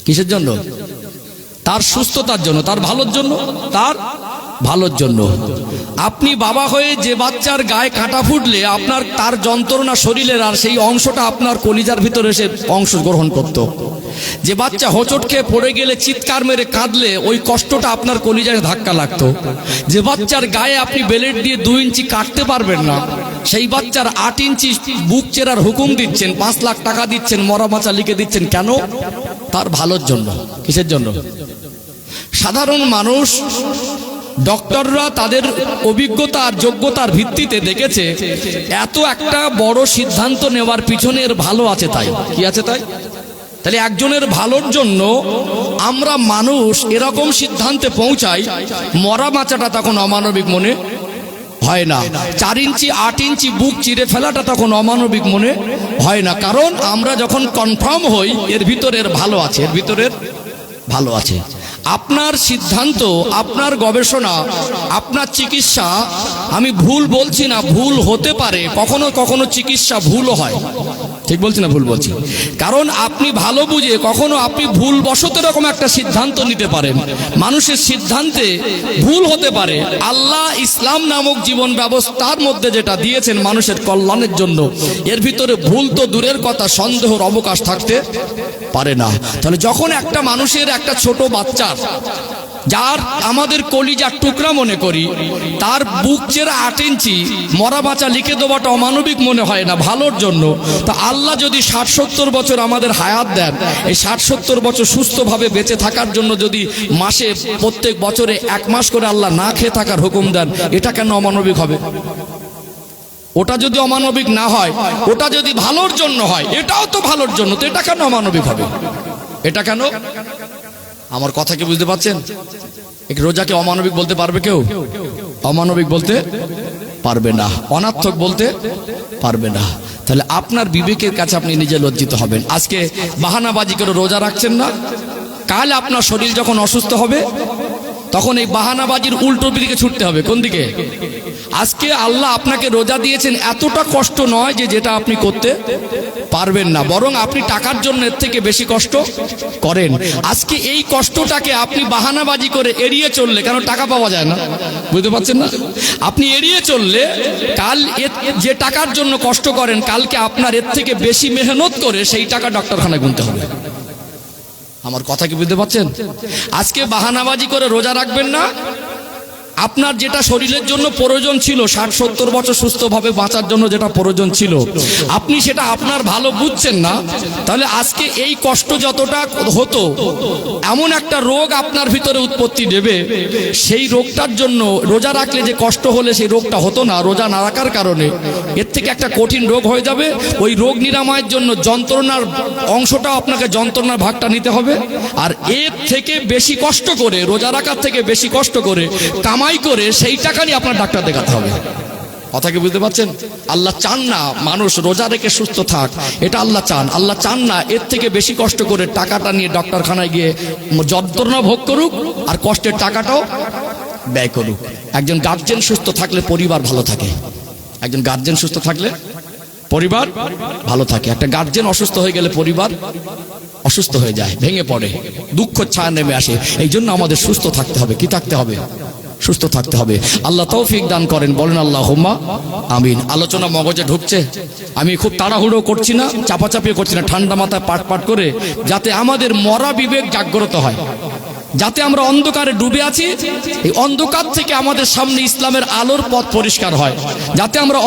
কিসের জন্য? তার সুস্থতার জন্য, তার ভালোর জন্য, তার ভালোর জন্য। আপনি বাবা হয়ে যে বাচ্চার গায়ে কাঁটা ফুটলে আপনার তার যন্ত্রণা শরীরের, আর সেই অংশটা আপনার কলিজার ভিতরে এসে অংশগ্রহণ করত। যে বাচ্চা হোঁচট খেয়ে পড়ে গেলে চিৎকার মেরে কাঁদলে ওই কষ্টটা আপনার কলিজায় ধাক্কা লাগতো। যে বাচ্চার গায়ে আপনি ব্লেড দিয়ে 2 ইঞ্চি কাটতে পারবেন না, সেই বাচ্চার 8 ইঞ্চি বুক চেরার হুকুম দিচ্ছেন, 5 লাখ টাকা দিচ্ছেন, মরা বাঁচা লিখে দিচ্ছেন, কেন? তার ভালোর জন্য। কিসের জন্য? সাধারণ মানুষ, ডক্টররা তাদের অভিজ্ঞতা আর যোগ্যতার ভিত্তিতে দেখেছে এত একটা বড় সিদ্ধান্ত নেওয়ার পিছনে এর ভালো আছে, তাই। কি আছে তাই? তাহলে একজনের ভালোর জন্য আমরা মানুষ এরকম সিদ্ধান্তে পৌঁছাই, মরা বাঁচাটা তখন অমানবিক মনে হয় না, 4 ইঞ্চি 8 ইঞ্চি বুক চিরে ফেলাটা তখন অমানবিক মনে হয় না। কারণ আমরা যখন কনফার্ম হই এর ভিতরের ভালো আছে, এর ভিতরের ভালো আছে। আপনার সিদ্ধান্ত, আপনার গবেষণা, আপনার চিকিৎসা, আমি ভুল বলছি না, ভুল হতে পারে, কখনো কখনো চিকিৎসা ভুলও হয়। ঠিক বলছি না ভুল বলছি? কারণ আপনি ভালো বুঝে কখনো আপনি ভুল বশত এরকম একটা সিদ্ধান্ত নিতে পারেন। মানুষের সিদ্ধান্তে ভুল হতে পারে। আল্লাহ ইসলাম নামক জীবন ব্যবস্থার মধ্যে যেটা দিয়েছেন মানুষের কল্যাণের জন্য, এর ভিতরে ভুল তো দূরের কথা, সন্দেহের অবকাশ থাকতে পারে না। তাহলে যখন একটা মানুষের, একটা ছোট বাচ্চা যার আমাদের কলিজার টুকরা মনে করি, তার বুক চেরা 8 ইঞ্চি মরা বাঁচা লিখে দেওয়াটা অমানবিক মনে হয় না, ভালোর জন্য। তা আল্লাহ যদি 60-70 বছর আমাদের হায়াত দেন, এই 60-70 বছর সুস্থভাবে বেঁচে থাকার জন্য যদি মাসে, প্রত্যেক বছরে 1 মাস করে আল্লাহ না খেয়ে থাকার হুকুম দেন, এটা কেন অমানবিক হবে? ওটা যদি অমানবিক না হয়, ওটা যদি ভালোর জন্য হয়, এটাও তো ভালোর জন্য, তো এটা কেন অমানবিক হবে? এটা কেন? আমার কথা কি বুঝতে পারছেন? রোজাকে অমানবিক বলতে পারবে কেউ? অমানবিক বলতে পারবে না, অনার্থক বলতে পারবে না। তাহলে আপনার বিবেকের কাছে আপনি নিজে লজ্জিত হবেন। আজকে বাহানাবাজি করে রোজা রাখছেন না, কাল আপনার শরীর যখন অসুস্থ হবে তখন এই বাহানাবাজির উল্টো দিকে ছুটতে হবে। কোন দিকে? আজকে আল্লাহ আপনাকে রোজা দিয়েছেন, এতটা কষ্ট নয় যে যেটা আপনি করতে পারবেন না, বরং আপনি টাকার জন্য এর থেকে বেশি কষ্ট করেন। আজকে এই কষ্টটাকে আপনি বাহানাবাজি করে এড়িয়ে চললে, কেন টাকা পাওয়া যায় না, বুঝতে পারছেন না? আপনি এড়িয়ে চললে কাল যে টাকার জন্য কষ্ট করেন, কালকে আপনার এর থেকে বেশি মেহনত করে সেই টাকা ডাক্তারখানায় গুনতে হবে। আমার কথা কি বুঝতে পারছেন? আজকে বাহানাবাজি করে রোজা রাখবেন না। আপনার যেটা শরীরের জন্য প্রয়োজন ছিল, 60-70 বছর সুস্থভাবে বাঁচার জন্য যেটা প্রয়োজন ছিল, আপনি সেটা আপনার ভালো বুঝছেন না, তাহলে আজকে এই কষ্ট যতটা হতো, এমন একটা রোগ আপনার ভিতরে উৎপত্তি দেবে, সেই রোগটার জন্য রোজা রাখলে যে কষ্ট হলে সেই রোগটা হতো না, রোজা না রাখার কারণে এর থেকে একটা কঠিন রোগ হয়ে যাবে। ওই রোগ নিরাময়ের জন্য যন্ত্রণার অংশটাও আপনাকে, যন্ত্রণার ভাগটা নিতে হবে। আর এর থেকে বেশি কষ্ট করে, রোজা রাখার থেকে বেশি কষ্ট করে কামাই করে সেই টাকা নিয়ে আপনার ডাক্তার দেখাতে হবে। কথা কি বুঝতে পারছেন? আল্লাহ চান না মানুষ রোজা রেখে সুস্থ থাক, এটা আল্লাহ চান। আল্লাহ চান না এর থেকে বেশি কষ্ট করে টাকাটা নিয়ে ডাক্তারখানায় গিয়ে যন্ত্রণা ভোগ করুক আর কষ্টের টাকাটাও ব্যয় করুক। একজন গার্জেন সুস্থ থাকলে পরিবার ভালো থাকে। একজন গার্জেন সুস্থ থাকলে পরিবার ভালো থাকে। একটা গার্জেন অসুস্থ হয়ে গেলে পরিবার অসুস্থ হয়ে যায়, ভেঙে পড়ে, দুঃখ ছায়া নেমে আসে। এই জন্য আমাদের সুস্থ থাকতে হবে। কি থাকতে হবে? সুস্থ থাকতে হবে। আল্লাহ তৌফিক দান করেন, বলেন আল্লাহুম্মা আমিন। আলোচনা মগজে ঢুকছে, আমি খুব তাড়াহুড়ো করছি না, চাপাচাপি করছি না, ঠান্ডা মাথায় পাট পাট করে, যাতে আমাদের মরা বিবেক জাগ্রত হয়, যাতে আমরা অন্ধকারে ডুবে আছি, এই অন্ধকার থেকে আমাদের সামনে ইসলামের আলোর পথ পরিষ্কার হয়, যাতে আমরা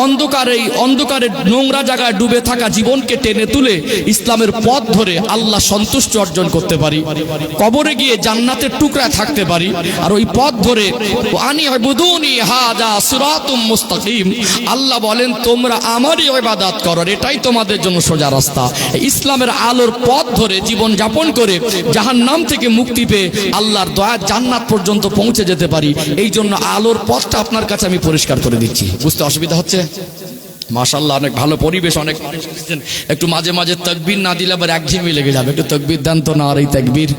অন্ধকারে নোংরা জায়গায় ডুবে থাকা জীবনকে টেনে তুলে ইসলামের পথ ধরে আল্লাহ সন্তুষ্টি অর্জন করতে পারি, কবরে গিয়ে জান্নাতের টুকরায় থাকতে পারি। আর ওই পথ ধরে আনি'বুদুনি হাযা সিরাতুম মুস্তাকিম, আল্লাহ বলেন তোমরা আমারই ইবাদত করো, এটাই তোমাদের জন্য সোজা রাস্তা। ইসলামের আলোর পথ ধরে জীবন যাপন করে জাহান্নাম থেকে মুক্তি পেয়ে আল্লাহর দয়া জান্নাত পর্যন্ত পৌঁছে যেতে পারি। এই জন্য আলোর পথটা আপনার কাছে আমি পরিষ্কার করে দিচ্ছি। বুঝতে অসুবিধা হচ্ছে? মাশাআল্লাহ, অনেক ভালো পরিবেশ, অনেক মানুষ এসেছেন। একটু মাঝে মাঝে তাকবীর না দিলে আবার একঝিমি লেগে যাবে। একটু তাকবীর দেন তো, না আর এই তাকবীর।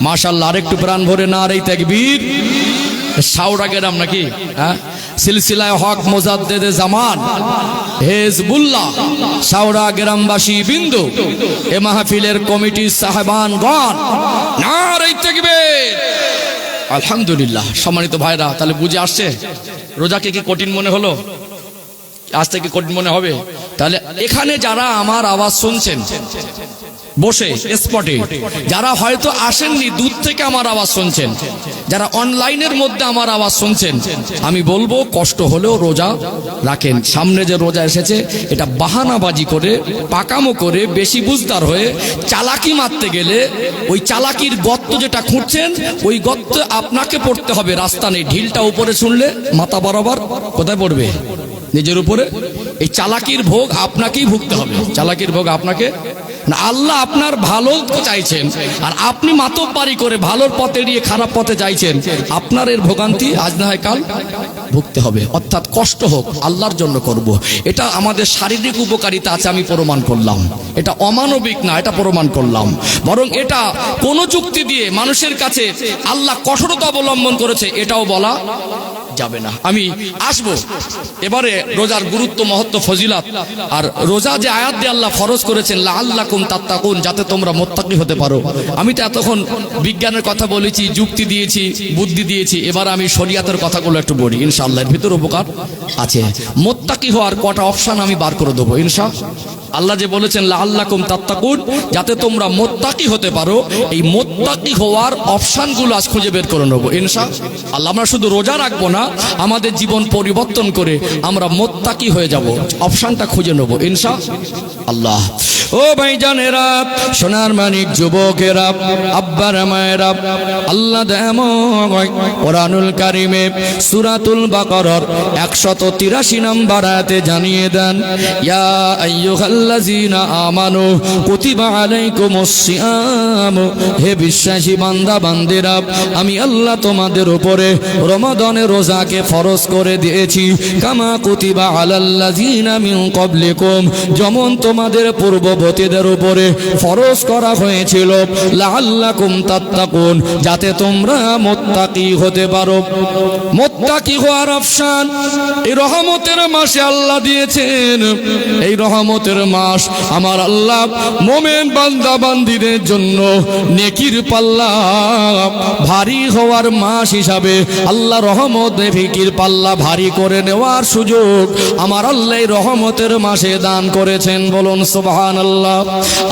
মাশাআল্লাহ, আর একটু প্রাণ ভরে না আর এই তাকবীর। শাওরা গেরাম নাকি? হ্যাঁ, সিলসিলায় হক মুজাদ্দেদে জামান হিজবুল্লাহ শাওরা গ্রামবাসী বিন্দু, এ মাহফিলের কমিটির সাহেবানগণ, নারে তাকবীর। আলহামদুলিল্লাহ। সম্মানিত ভাইরা, তাহলে বুঝে আসছে রোজাকে কি কঠিন মনে হলো? আজ থেকে কঠিন মনে হবে? তাহলে এখানে যারা আমার আওয়াজ শুনছেন বসে স্পটে, যারা হয়তো আসেননি, দূর থেকে আমার আওয়াজ শুনছেন, যারা অনলাইনের মধ্যে আমার আওয়াজ শুনছেন, আমি বলবো কষ্ট হলেও রোজা রাখেন। সামনে যে রোজা এসেছে, এটা বাহানাবাজি করে, পাকামো করে, বেশি বুঝদার হয়ে চালাকি মারতে গেলে ওই চালাকির গর্ত যেটা খুঁড়ছেন, ওই গর্ত আপনাকে পড়তে হবে, রাস্তা নেই। ঢিলটা উপরে শুনলে মাথা বরাবর কোথায় পড়বে? নিজের উপরে। এই চালাকির ভোগ আপনাকেই ভুগতে হবে। চালাকির ভোগ আপনাকে না, আল্লাহ আপনার ভালো চাইছেন, আর আপনি মাতব্বারি করে ভালোর পথে এড়িয়ে খারাপ পথে চাইছেন। আপনার এর ভোগান্তি আজ না হয় কাল ভুগতে হবে। অর্থাৎ কষ্ট হোক, আল্লাহর জন্য করব। এটা আমাদের শারীরিক উপকারিতা আছে, আমি প্রমাণ করলাম। এটা অমানবিক না, এটা প্রমাণ করলাম। বরং এটা কোন যুক্তি দিয়ে মানুষের কাছে আল্লাহ কঠোরতা অবলম্বন করেছে এটাও বলা যাবে না। আমি আসবো এবারে রোজার গুরুত্ব, মহত্ব, ফজিলত, আর রোজা যে আয়াত দিয়ে আল্লাহ ফরজ করেছেন লাআল্লাকুম তাত্তাকুন, যাতে তোমরা মুত্তাকি হতে পারো। আমি তো এতক্ষণ বিজ্ঞানের কথা বলেছি, যুক্তি দিয়েছি, বুদ্ধি দিয়েছি, এবার আমি শরিয়াতের কথাগুলো একটু বলি। ইনশাআল্লাহ এর ভিতর উপকার আছে। মুত্তাকি হওয়ার কটা অপশন আমি বার করে দেবো ইনশাআল্লাহ। আল্লাহ যে বলেছেন লাআল্লাকুম তাত্তাকুন, যাতে তোমরা মুত্তাকি হতে পারো, এই মুত্তাকি হওয়ার অপশনগুলো আজ খুঁজে বের করে নেবো ইনশাআল্লাহ। আমরা শুধু রোজা রাখবো না, আমাদের জীবন পরিবর্তন করে আমরা মুত্তাকি হয়ে যাব। অপশনটা খুঁজে নেবো ইনশাআল্লাহ। ও ভাইজানেরা, সোনার মানিক যুবকেরা, আব্বারা মায়েরা, আল্লাহ দয়াময় কোরআনুল কারিমে সূরাতুল বাকারার 183 নম্বর আয়াতে জানিয়ে দেন, ইয়া আইয়ুহাল্লাযীনা আমানু কুতিবা আলাইকুমুস সিয়াম বললাম, হে বিশ্বাসী বান্দা বান্দিরা, আমি আল্লাহ তোমাদের উপরে রমাদানের রোজাকে ফরজ করে দিয়েছি, কামা কুতিবা আলাল্লাযিনা মিন ক্বাবলিকুম, যেমন তোমাদের পূর্ববর্তীদের উপরে ফরজ করা হয়েছিল, লাআল্লাকুম তাত্তাকুন, যাতে তোমরা মুত্তাকি হতে পারো। মুত্তাকি হওয়ার অপশন এই রহমতের মাসে আল্লাহ দিয়েছেন। এই রহমতের মাস আমার আল্লাহ মোমেন বান্দা বান্দিদের জন্য নেকির পাল্লা ভারী হওয়ার মাস হিসাবে আল্লাহ রহমত নেকির পাল্লা ভারী করে নেওয়ার সুযোগ আমার আল্লাহ এই রহমতের মাসে দান করেছেন। বলুন সুবহানাল্লাহ।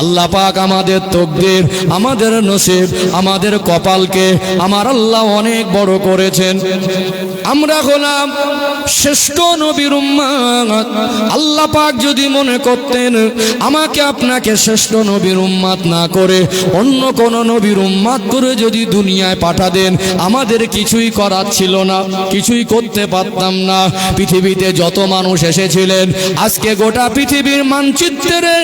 আল্লাহ পাক আমাদের তকদির, আমাদের নসিব, আমাদের কপালকে আমার আল্লাহ অনেক বড় করেছেন। আমরা হলাম শ্রেষ্ঠ নবীর উম্মত। আল্লাহ পাক যদি মনে করতেন আমাকে আপনাকে শ্রেষ্ঠ নবীর উম্মত না করে অন্য কোন নবীর উম্মত করে যদি দুনিয়ায় পাঠাতেন, আমাদের কিছুই করার ছিল না, কিছুই করতে পারতাম না। পৃথিবীতে যত মানুষ এসেছিলেন, আজকে গোটা পৃথিবীর মানচিত্রে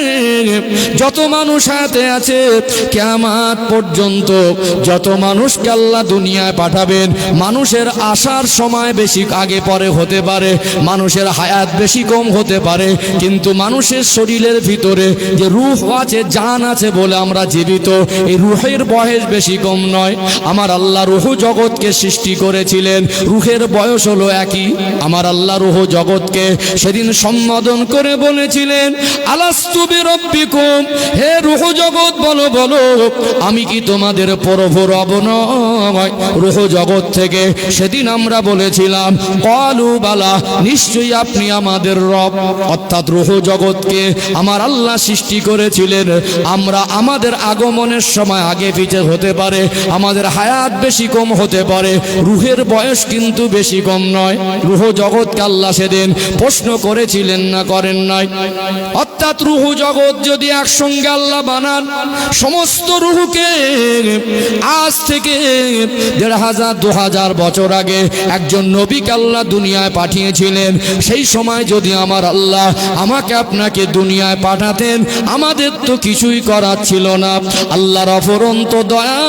যত মানুষ হাতে আছে, কিয়ামত পর্যন্ত যত মানুষকে আল্লাহ দুনিয়ায় পাঠাবেন, মানুষের আসার সময় বেশি আগে পরে হতে পারে, মানুষের হায়াত বেশি কম হতে পারে, কিন্তু মানুষের শরীরের ভিতরে যে রূহ আছে, জান আছে বলে আমরা জীবিত, এই রূহের বয়স বেশি কম নয়। আমার আল্লাহ রূহ জগৎকে সৃষ্টি করেছিলেন, রূহের বয়স হলো একই। আমার আল্লাহ রূহ জগৎকে সেদিন সম্বোধন করে বলেছিলেন, আলাস্তু বিরব্বিকুম, হে রূহ জগৎ বলো বলো, আমি কি তোমাদের প্রভু রব নয়? রূহ জগৎ থেকে সেদিন আমরা বলেছিলাম, ক্বালু বালা, নিশ্চয়ই আপনি আমাদের রব। অর্থাৎ রূহ জগৎকে আমার আল্লাহ সৃষ্টি করেছিলেন। আমরা আমাদের আগমনের সময় আগে পিছে হতে পারে, আমাদের হায়াত বেশি কম হতে পারে, রূহের বয়স কিন্তু বেশি কম নয়। রূহ জগৎকে আল্লাহ সেদিন প্রশ্ন করেছিলেন না করেন নাই? অর্থাৎ রূহ জগৎ যদি একসঙ্গে আল্লাহ বানান, সমস্ত রূহকে আজ থেকে 1500-2000 বছর আগে একজন নবীকে আল্লাহ দুনিয়ায় পাঠিয়েছিলেন, সেই সময় যদি আমার আল্লাহ আমাকে আপনাকে দুনিয়ায় পাঠাতেন, আমাদের তো কিছুই করার ছিল না। আল্লাহর অফুরন্ত দয়া,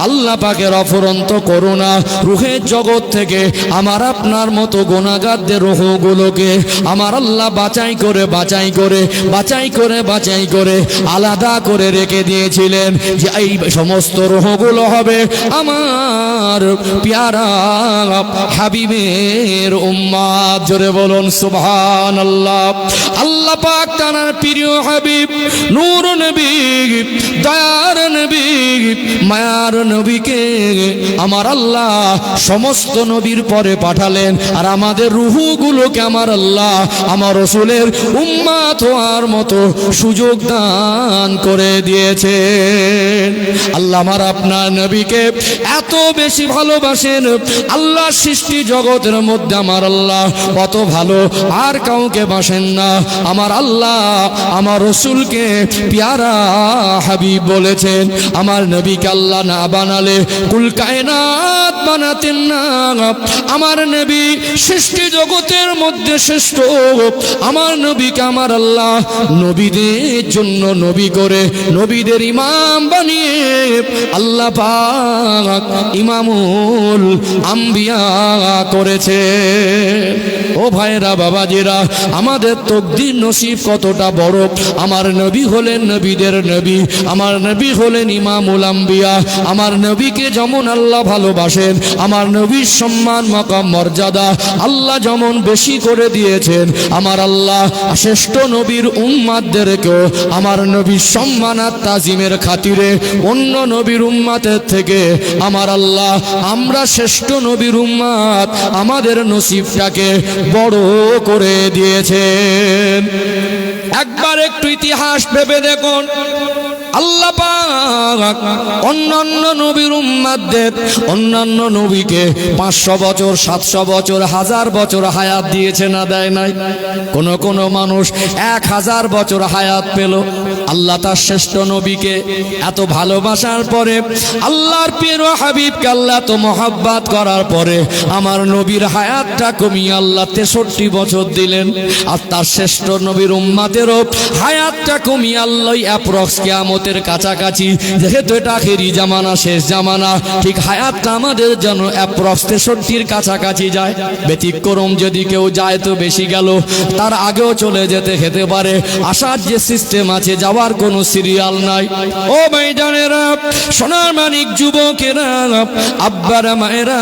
আল্লাহ পাকের অফুরন্ত করুণা, রূহের জগৎ থেকে আমার আপনার মতো গুনাহগারদের রূহগুলোকে আমার আল্লাহ বাছাই করে বাছাই করে বাছাই করে বাছাই করে আলাদা করে রেখে দিয়েছিলেন যে এই সমস্ত রূহগুলো হবে আমার প্যারা হাবিবের উম্মত। জোরে বলুন সুবহানাল্লাহ। আল্লাহ পাক তার প্রিয় হাবিব নূর নবী, দয়ার নবী, মায়ার নবীকে আমার আল্লাহ সমস্ত নবীর পরে পাঠালেন, আর আমাদের রূহগুলোকে আমার আল্লাহ আমার রাসূলের উম্মত হওয়ার মতো সুযোগ দান করে দিয়েছেন। আল্লাহ আমার আপনার নবীকে এত বেশি ভালোবাসেন, আল্লাহ সৃষ্টি জগতের মধ্যে আমার আল্লাহ কত ভালো আর কাউকে বাসেন না। আমার আল্লাহ আমার রাসূলকে প্যারা হাবিব বলেছেন। আমার নবীকে আল্লাহ না বানালে কুল কায়নাত বানাতেন না। আমার নবী সৃষ্টি জগতের মধ্যে শ্রেষ্ঠ। আমার নবীকে আমার আল্লাহ নবীদের জন্য নবী করে নবীদের ইমাম বানিয়ে আল্লাহ পাক ইমামুল আম্বিয়া করেছে। ও ভাইরা বাবাজিরা, আমাদের তকদির নসিব কতটা বড়। আমার নবী হলেন নবীদের নবী, আমার নবী হলেন ইমামুল আম্বিয়া। আমার নবীকে যেমন আল্লাহ ভালোবাসেন, আমার নবীর সম্মান মাকাম মর্যাদা আল্লাহ যেমন বেশি করে দিয়েছেন, আমার আল্লাহ শ্রেষ্ঠ নবীর উম্মাতদেরকেও আমার নবীর সম্মান আর তাজিমের খাতিরে অন্য নবীর উম্মাতের থেকে আমার আল্লাহ আমরা শ্রেষ্ঠ নবীর উম্মাত আমাদের নসিবটাকে বড় করে দিয়েছেন। একবার একটু ইতিহাস ভেবে দেখুন। আল্লাহ পাক অন্যান্য নবীর উম্মাতদের, অন্যান্য নবীকে 500 বছর, 700 বছর, 1000 বছর হায়াত দিয়েছে না দেয় নাই? কোন কোন মানুষ 1000 বছর হায়াত পেল। আল্লাহ তার শ্রেষ্ঠ নবীকে এত ভালোবাসার পরে, আল্লাহর প্রিয় হাবিবকে আল্লাহ তো মহব্বত করার পরে আমার নবীর হায়াতটা কমিয়ে আল্লাহ 63 বছর দিলেন। আর তার শ্রেষ্ঠ নবীর উম্মাতেরও হায়াতটা কমিয়ে আল্লাহ অ্যাপ্রক্স কিয়ামতের কাছাকাছি কাছাকাছি, যেহেতু এটা আখেরি জামানা, শেষ জামানা, ঠিক হায়াতটা আমাদের যেন অ্যাপ্রক্স 63-র কাছাকাছি যায়। ব্যতিক্রম যদি কেউ যায় তো বেশি গেল, তার আগেও চলে যেতে খেতে পারে। আসার যে সিস্টেম আছে, যাওয়ার কোনো সিরিয়াল নাই। ও ভাইজানেরা, সোনার মানিক যুবকেরা, আব্বারা মায়েরা,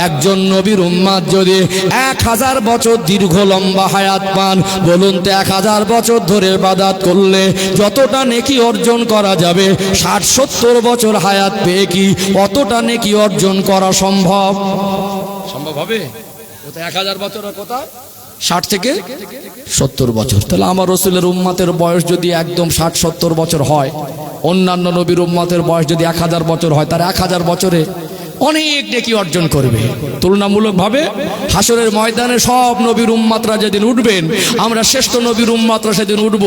একজন নবীর উম্মাত যদি 1000 বছর দীর্ঘ লম্বা হায়াত পান, বলুন তো 1000 বছর ধরে ইবাদত করলে যতটা নেকি অর্জন করা যাবে, 60-70 বছর হায়াত পেয়ে কি অতটা নেকি অর্জন করা সম্ভব? সম্ভব হবে? 1000 বছরের কথা 60 থেকে 70 বছর। তাহলে আমার রাসূলের উম্মতের বয়স যদি একদম 60-70 বছর হয়, অন্যান্য নবীর উম্মতের বয়স যদি 1000 বছর হয়, তার 1000 বছরে অনেক নেকি অর্জন করবে। তুলনামূলকভাবে হাসরের ময়দানে সব নবীর উম্মতরা যেদিন উঠবেন, আমরা শ্রেষ্ঠ নবীর উম্মতরা সেদিন উঠব,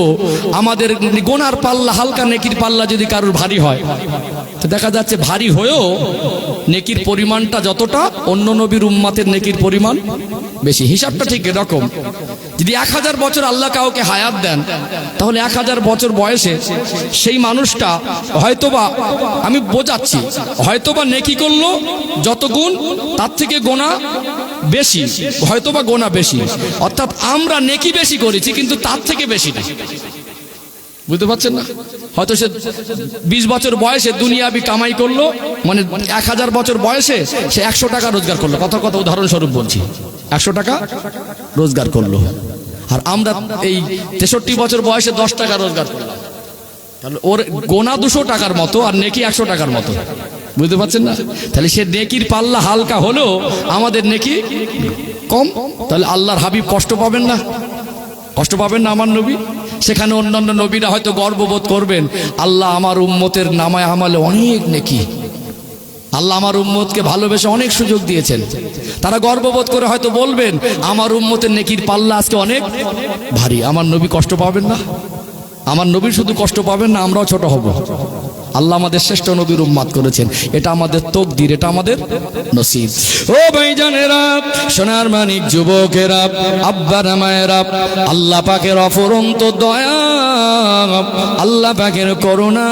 আমাদের গোনার পাল্লা, হালকা নেকির পাল্লা যদি কারোর ভারী হয়, তো দেখা যাচ্ছে ভারী হয়েও নেকির পরিমাণটা যতটা, অন্য নবীর উম্মতের নেকির পরিমাণ বেশি। হিসাবটা ঠিক এরকম, যদি 1000 বছর আল্লাহ কাউকে হায়াত দেন, তাহলে 1000 বছর বয়সে সেই মানুষটা হয়তোবা, আমি বোঝাচ্ছি, হয়তোবা নেকি করলো যত গুণ, তার থেকে গোনা বেশি, হয়তোবা গোনা বেশি। অর্থাৎ আমরা নেকি বেশি করেছি, কিন্তু তার থেকে বেশি না। বুঝতে পারছেন না? হয়তো সে 20 বছর বয়সে দুনিয়াবি কামাই করলো, মানে 1000 বছর বয়সে সে 100 টাকা রোজগার করলো, কথা উদাহরণস্বরূপ বলছি, 100 টাকা রোজগার করলো। আর আমরা এই 63 বছর বয়সে 10 টাকা রোজগার করলাম, তাহলে ওর গোনা 200 টাকার মতো আর নেকি 100 টাকার মতো। বুঝতে পারছেন না? তাহলে সে নেকির পাল্লা হালকা হলেও আমাদের নেকি কম। তাহলে আল্লাহর হাবিব কষ্ট পাবেন না? কষ্ট পাবেন না আমার নবী? সেখানে অন্যান্য নবীরা হয়তো গর্ববোধ করবেন, আল্লাহ আমার উম্মতের নামায় আমালে অনেক নেকি, আল্লাহ আমার উম্মতকে ভালোবেসে অনেক সুযোগ দিয়েছেন। তারা গর্ববোধ করে হয়তো বলবেন, আমার উম্মতের নেকির পাল্লা আজকে অনেক ভারী। আমার নবী কষ্ট পাবেন না? আমার নবীর শুধু কষ্ট পাবেন না, আমরাও ছোট হব। আল্লাহ আমাদের শ্রেষ্ঠ নবীর উম্মত করেছেন, এটা আমাদের তকদির, এটা আমাদের নসিব। ও ভাইজানেরা, সোনার মানিক যুবকেরা, আব্বারা মায়েরা, আল্লাহ পাকের অফুরন্ত দয়া, আল্লাহ পাকের করুণা,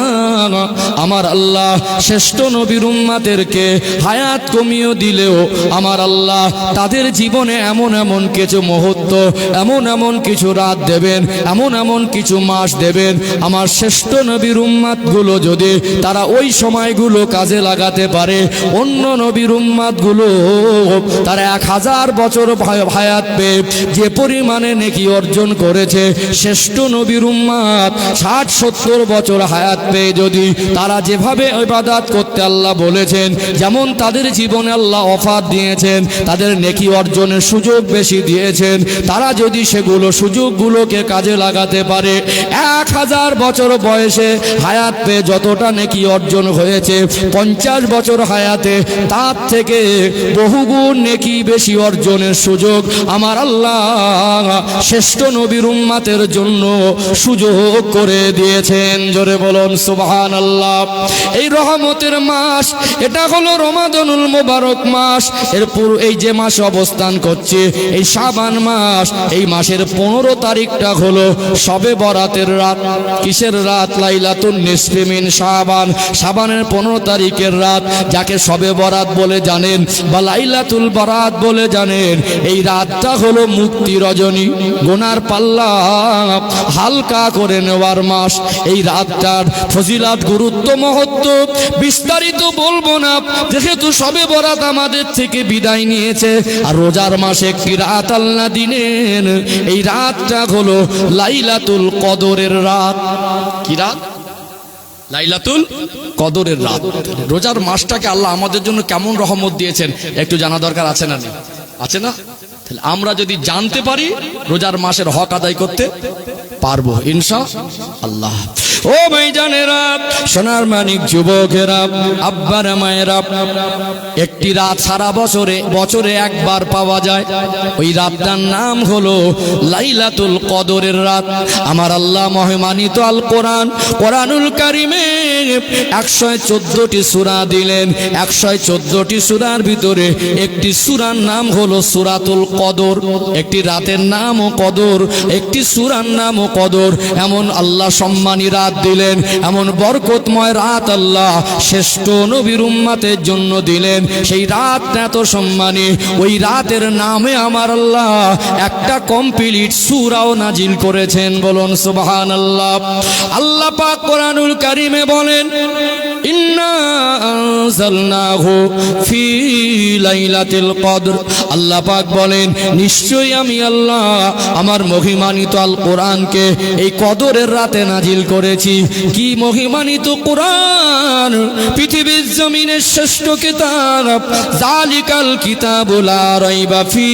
আমার আল্লাহ শ্রেষ্ঠ নবীর উম্মতেরকে হায়াত কমিয়ে দিলেও আমার আল্লাহ তাদের জীবনে এমন এমন কিছু মুহূর্ত, এমন এমন কিছু রাত দেবেন, এমন এমন কিছু মাস দেবেন, আমার শ্রেষ্ঠ নবীর উম্মতগুলো যদি তারা ওই সময়গুলো কাজে লাগাতে পারে, অন্য নবীর উম্মতগুলো তারা 1000 বছর হায়াত পেয়ে যে পরিমাণে নেকি অর্জন করেছে, শ্রেষ্ঠ নবীর উম্মত 60-70 বছর হায়াত পেয়ে যদি তারা যেভাবে ইবাদত করতে আল্লাহ বলেছেন, যেমন তাদের জীবনে আল্লাহ অফার দিয়েছেন, তাদের নেকি অর্জনের সুযোগ বেশি দিয়েছেন, তারা যদি সেগুলো সুযোগগুলোকে কাজে লাগাতে পারে, 1000 বছর বয়সে হায়াত পেয়ে যতটা নেকি অর্জন হয়েছে 50 বছর হায়াতে, তার থেকে বহুগুণ নেকি বেশি অর্জনের সুযোগ আমার আল্লাহ শ্রেষ্ঠ নবীর উম্মতের জন্য সুযোগ করে দিয়েছেন। জোরে বলুন সুবহানাল্লাহ। এই রহমতের মাস, এটা হলো রমাদানুল মুবারক মাস। এরপর এই যে মাসে অবস্থান করছে, এই শাবান মাস, এই মাসের 15 তারিখটা হলো শবে বরাতের রাত। কিসের রাত? লাইলাতুন নিসফি মিন শাবান। শাবানের 15 তারিখের রাত, যাকে শবে বরাত বলে জানেন বা লাইলাতুল বরাত বলে জানেন, এই রাতটা হলো মুক্তি রজনী, গুনার পাল্লা হালকা করে নেওয়ার মাস। এই রাতটার ফজিলাত, গুরুত্ব, মহত্ব বিস্তারিত বলবো না, যেহেতু শবে বরাত আমাদের থেকে বিদায় নিয়েছে। আর রোজার মাসে একটি রাত আল্লাহ দিনের, এই রাতটা হলো লাইলাতুল কদরের রাত। কি রাত? লাইলাতুল কদরের রাত। রোজার মাসটাকে আল্লাহ আমাদের জন্য কেমন রহমত দিয়েছেন একটু জানা দরকার আছে না? আছে না? তাহলে আমরা যদি জানতে পারি, রোজার মাসের হক আদায় করতে পারবো ইনশাআল্লাহ। ও ভাইজানেরা, সোনার মানিক যুবকেরা, আব্বারা মায়েরা, একটি রাত সারা বছরে একবার পাওয়া যায়, ওই রাতটার নাম হলো লাইলাতুল কদরের রাত। আমার আল্লাহ মহিমানিত আল কোরআনুল কারিমে 114টি সূরা দিলেন। 114টি সূরার ভিতরে একটি সূরার নাম হলো সূরাতুল কদর। একটি রাতের নামও কদর, একটি সূরার নামও কদর। এমন আল্লাহ সম্মানী রাত রাত দিলেন, এমন বরকতময় রাত আল্লাহ শ্রেষ্ঠ নবীর উম্মতের জন্য দিলেন। সেই রাত এত সম্মানী, ওই রাতের নামে আমার আল্লাহ একটা কমপ্লিট সূরাও নাজিল করেছেন। বলুন সুবহানাল্লাহ। আল্লাহ পাক কোরআনুল কারীমে বলেন, ইন্না আনজালনাহু ফি লাইলাতুল কদর। আল্লাহ পাক বলেন, নিশ্চয়ই আমি আল্লাহ আমার মহিমান্বিত আল কোরআনকে এই কদরের রাতে নাজিল করেছি। কি মহিমান্বিত কোরআন! পৃথিবীর জমিনের শ্রেষ্ঠ কিতাব, জালিকাল কিতাবুল লা রাইবা ফি।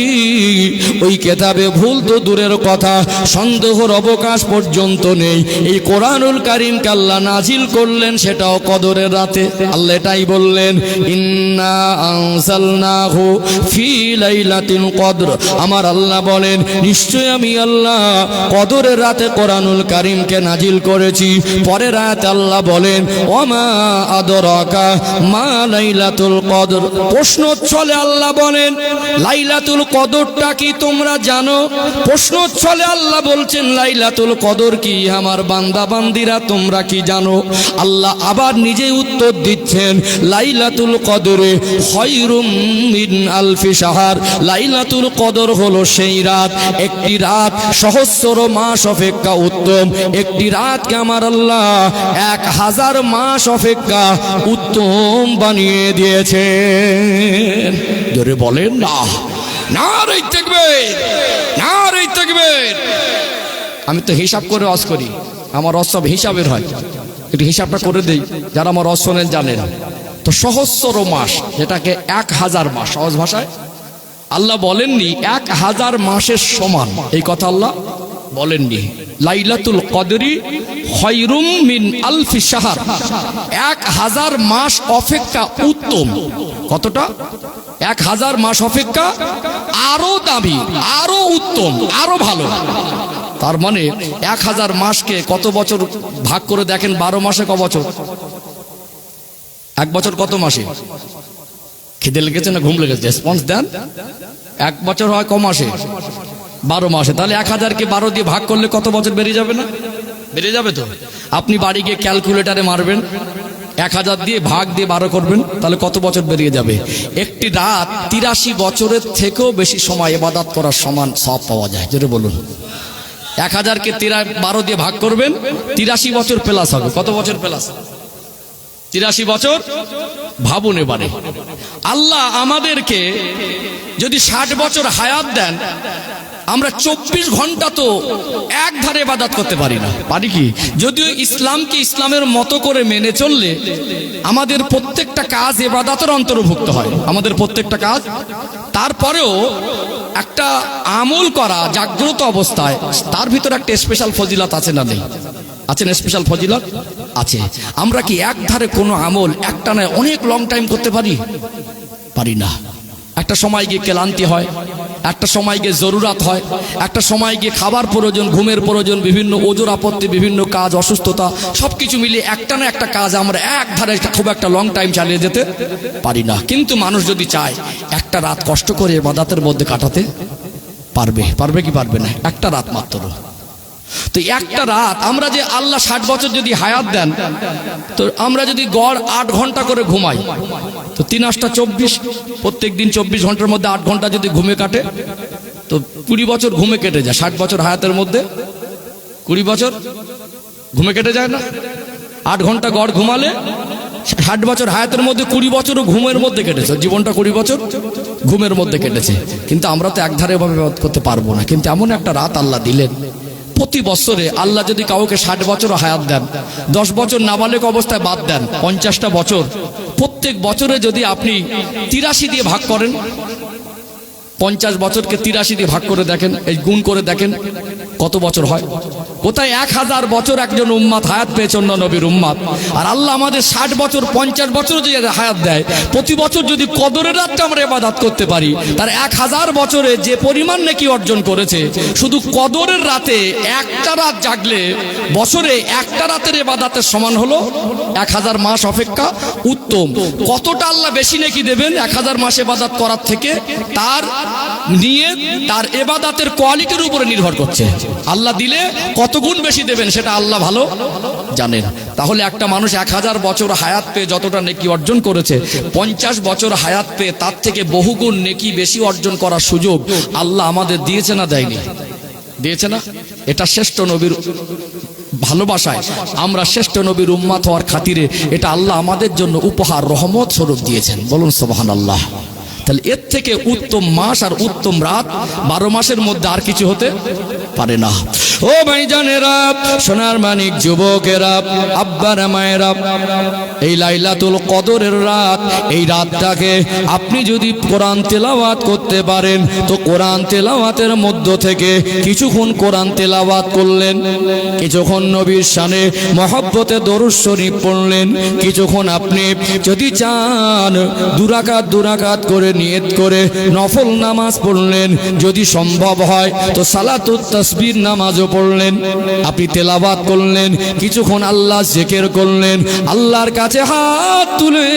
ওই কিতাবে ভুল তো দূরের কথা, সন্দেহের অবকাশ পর্যন্ত নেই। এই কোরআনুল কারীমকে আল্লাহ নাজিল করলেন সেটাও কদরের রাতে। আল্লাহ এটাই বললেন, ইন্না আনজালনাহু ফি লাইলাতিল কদর। আমার আল্লাহ বলেন, নিশ্চয় আমি আল্লাহ কদরের রাতে কোরআনুল কারীমকে নাজিল করেছি। পরের রাতে আল্লাহ বলেন, ওমা আদরাকা মা লাইলাতুল কদর। প্রশ্ন চলে, আল্লাহ বলেন, লাইলাতুল কদরটা কি তোমরা জানো? প্রশ্ন চলে, আল্লাহ বলছেন, লাইলাতুল কদর কি আমার বান্দা বান্দিরা তোমরা কি জানো? আল্লাহ আবার নিজেই উত্তর দিচ্ছেন, লাইলাতুল কদরে খায়রুম মিন আলফি শাহর। লাইলাতুল কদর হলো সেই রাত, একটি রাত সহস্র মাস অপেক্ষা উত্তম। একটি রাতকে আমার আল্লাহ 1000 মাস অপেক্ষা উত্তম বানিয়ে দিয়েছেন। জোরে বলেন না, নারে তাকবীর, নারে তাকবীর। আমি তো হিসাব করে ওয়াজ করি, আমার ওয়াজ সব হিসাবের হয়। একটু হিসাবটা করে দেই, যারা আমার ওয়াজ শোনেন জানেন। তো সহস্র মাস, যেটাকে 1000 মাস, সহজ ভাষায় আল্লাহ বলেননি 1000 মাসের সমান, এই কথা আল্লাহ বলেননি। লাইলাতুল কদরি খায়রুম মিন আলফি শাহর, 1000 মাস অপেক্ষা উত্তম। কতটা? 1000 মাস অপেক্ষা আরো দামি, আরো উত্তম, আরো ভালো। তার মানে 1000 মাসকে কত বছর ভাগ করে দেখেন? 12 মাসে ক বছর? 1 বছর কত মাসে? খিদে লেগেছে না ঘুম লেগেছে? রেসপন্স দেন। 1 বছর হয় ক মাসে? 12 মাসে। তাহলে 1000কে 12 দিয়ে ভাগ করলে কত বছর বেরিয়ে যাবে না? বেরিয়ে যাবে তো। আপনি বাড়ি গিয়ে ক্যালকুলেটারে মারবেন, 1000 দিয়ে ভাগ দিয়ে 12 করবেন, তাহলে কত বছর বেরিয়ে যাবে? একটি রাত 83 বছরের থেকেও বেশি সময় ইবাদত করার সমান সওয়াব পাওয়া যায়। যেটা বলুন, 1000কে 12 দিয়ে ভাগ করবেন, 83 বছর প্লাস হবে। কত বছর প্লাস? 83 বছর। ভাবুন এবারে, আল্লাহ আমাদেরকে যদি 60 বছর হায়াত দেন, আমরা 24 ঘন্টা তো এক ধারে ইবাদত করতে পারি না। পারি কি? যদিও ইসলামকে ইসলামের মতো করে মেনে চললে আমাদের প্রত্যেকটা কাজ ইবাদতের অন্তর্ভুক্ত হয়, আমাদের প্রত্যেকটা কাজ। তারপরেও একটা আমল করা জাগ্রত অবস্থায়, তার ভিতরে একটা স্পেশাল ফজিলত আছে না নেই? আছেন স্পেশাল ফজিলত আছে। আমরা কি এক ধারে কোনো আমল একটা নয় অনেক লং টাইম করতে পারি? পারি না। একটা সময় গিয়ে ক্লান্তি হয়, একটা সময় গিয়ে জরুরত হয়, একটা সময় গিয়ে খাবার প্রয়োজন, ঘুমের প্রয়োজন, বিভিন্ন ওজর আপত্তি, বিভিন্ন কাজ, অসুস্থতা, সবকিছু মিলিয়ে একটা না একটা কাজ আমরা এক ধারে খুব একটা লং টাইম চালিয়ে যেতে পারি না। কিন্তু মানুষ যদি চায় একটা রাত কষ্ট করে ইবাদতের মধ্যে কাটাতে পারবে। পারবে কি পারবে না? একটা রাত মাত্র। তো একটা রাত আমরা যে আল্লাহ 60 বছর যদি হায়াত দেন, তো আমরা যদি গড় 8 ঘন্টা করে ঘুমাই, তো 3 8 24, প্রত্যেক দিন 24 ঘন্টার মধ্যে 8 ঘন্টা যদি ঘুমে কাটে, তো 20 বছর ঘুমে কেটে যায়। 60 বছর হায়াতের মধ্যে 20 বছর ঘুমে কেটে যায় না? 8 ঘন্টা গড় ঘুমালে 60 বছর হায়াতের মধ্যে 20 বছরও ঘুমের মধ্যে কেটেছে। জীবনটা 20 বছর ঘুমের মধ্যে কেটেছে। কিন্তু আমরা তো একধারে এভাবে করতে পারবো না। কিন্তু এমন একটা রাত আল্লাহ দিলেন, প্রতি বছরে আল্লাহ যদি কাউকে 60 বছর হায়াত দেন, 10 বছর নাবালেগ অবস্থায় বাদ দেন, 50টা বছর, প্রত্যেক বছরে যদি আপনি 83 দিয়ে ভাগ করেন, 50 বছরকে 83 দিয়ে ভাগ করে দেখেন, এই গুণ করে দেখেন কত বছর হয়। কোথায় 1000 বছর একজন উম্মাত হায়াত পেয়েছে, অন্য নবীর উম্মাত। আর আল্লাহ আমাদের 60 বছর 50 বছর যদি হায়াত দেয়, প্রতি বছর যদি কদরের রাতটা আমরা ইবাদত করতে পারি, তার 1000 বছরে যে পরিমাণ নেকি অর্জন করেছে, শুধু কদরের রাতে একটা রাত জাগলে বছরে একটা রাতের ইবাদতের সমান হলো 1000 মাস অপেক্ষা উত্তম। কতটা আল্লাহ বেশি নেকি দেবেন 1000 মাস ইবাদত করার থেকে? তার নিয়ত তার ইবাদতের কোয়ালিটির উপরে নির্ভর করছে। আল্লাহ দিলে কত গুণ বেশি দেবেন সেটা আল্লাহ ভালো জানেন। তাহলে একটা মানুষ 1000 বছর হায়াত পেয়ে যতটা নেকি অর্জন করেছে, 50 বছর হায়াত পেয়ে তার থেকে বহুগুণ নেকি বেশি অর্জন করার সুযোগ আল্লাহ আমাদের দিয়েছে না দেয়নি? দিয়েছে না? এটা শ্রেষ্ঠ নবীর ভালোবাসায়, আমরা শ্রেষ্ঠ নবীর উম্মত হওয়ার খাতিরে এটা আল্লাহ আমাদের জন্য উপহার রহমত স্বরূপ দিয়েছেন। বলুন সুবহানাল্লাহ। তাহলে এর থেকে উত্তম মাস আর উত্তম রাত 12 মাসের মধ্যে আর কিছু হতে পারে না। ও ভাইজানেরা, সোনার মানিক যুবকেরা, আব্বারা মায়েরা, এই লাইলাতুল কদরের রাত, এই রাতটাকে আপনি যদি কোরআন তেলাওয়াত করতে পারেন তো কোরআন তেলাওয়াতের মধ্য থেকে কিছুক্ষণ কোরআন তেলাওয়াত করলেন, কিছুক্ষণ নবীর শানে মহব্বতে দরুদ শরীফ পড়লেন, কিছুক্ষণ আপনি যদি চান দুরাকাত করে নিয়ত করে নফল নামাজ পড়লেন, যদি সম্ভব হয় তো সালাতুত তাসবিহ নামাজও পড়লেন, আপনি তেলাওয়াত করলেন, কিছুক্ষণ আল্লাহ জিকির করলেন, আল্লাহর কাছে হাত তুলে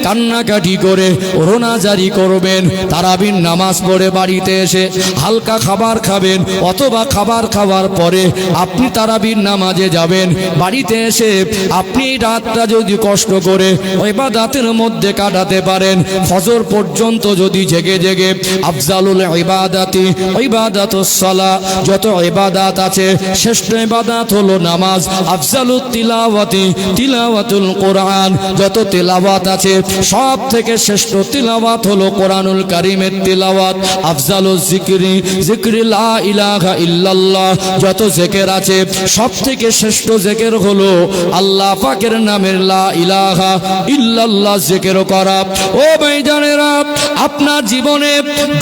কান্নাকাটি করে রোনা জারি করবেন। তারাবির নামাজ পড়ে বাড়িতে এসে হালকা খাবার খাবেন, অথবা খাবার খাওয়ার পরে আপনি তারাবির নামাজে যাবেন। বাড়িতে এসে আপনি রাতটা যদি কষ্ট করে ইবাদতের মধ্যে কাটাতে পারেন, ফজর পর্যন্ত যদি জেগে জেগে আফজালুল ইবাদাতি ইবাদাতুস সালাহ, যত ইবাদত আছে শ্রেষ্ঠ ইবাদত হলো নামাজ। আফজালুত তিলাওয়াতি তিলাওয়াতুল কোরআন, যত তেলাওয়াত আছে সব থেকে শ্রেষ্ঠ তিলাওয়াত হলো কোরআনুল কারীমের তিলাওয়াত। আফজালুজ জিকরি জিকরি লা ইলাহা ইল্লাল্লাহ, যত জিকির আছে সব থেকে শ্রেষ্ঠ জিকির হলো আল্লাহ পাকের নামের লা ইলাহা ইল্লাল্লাহ জিকির করা। ও ভাইজানেরা, আপনার জীবনে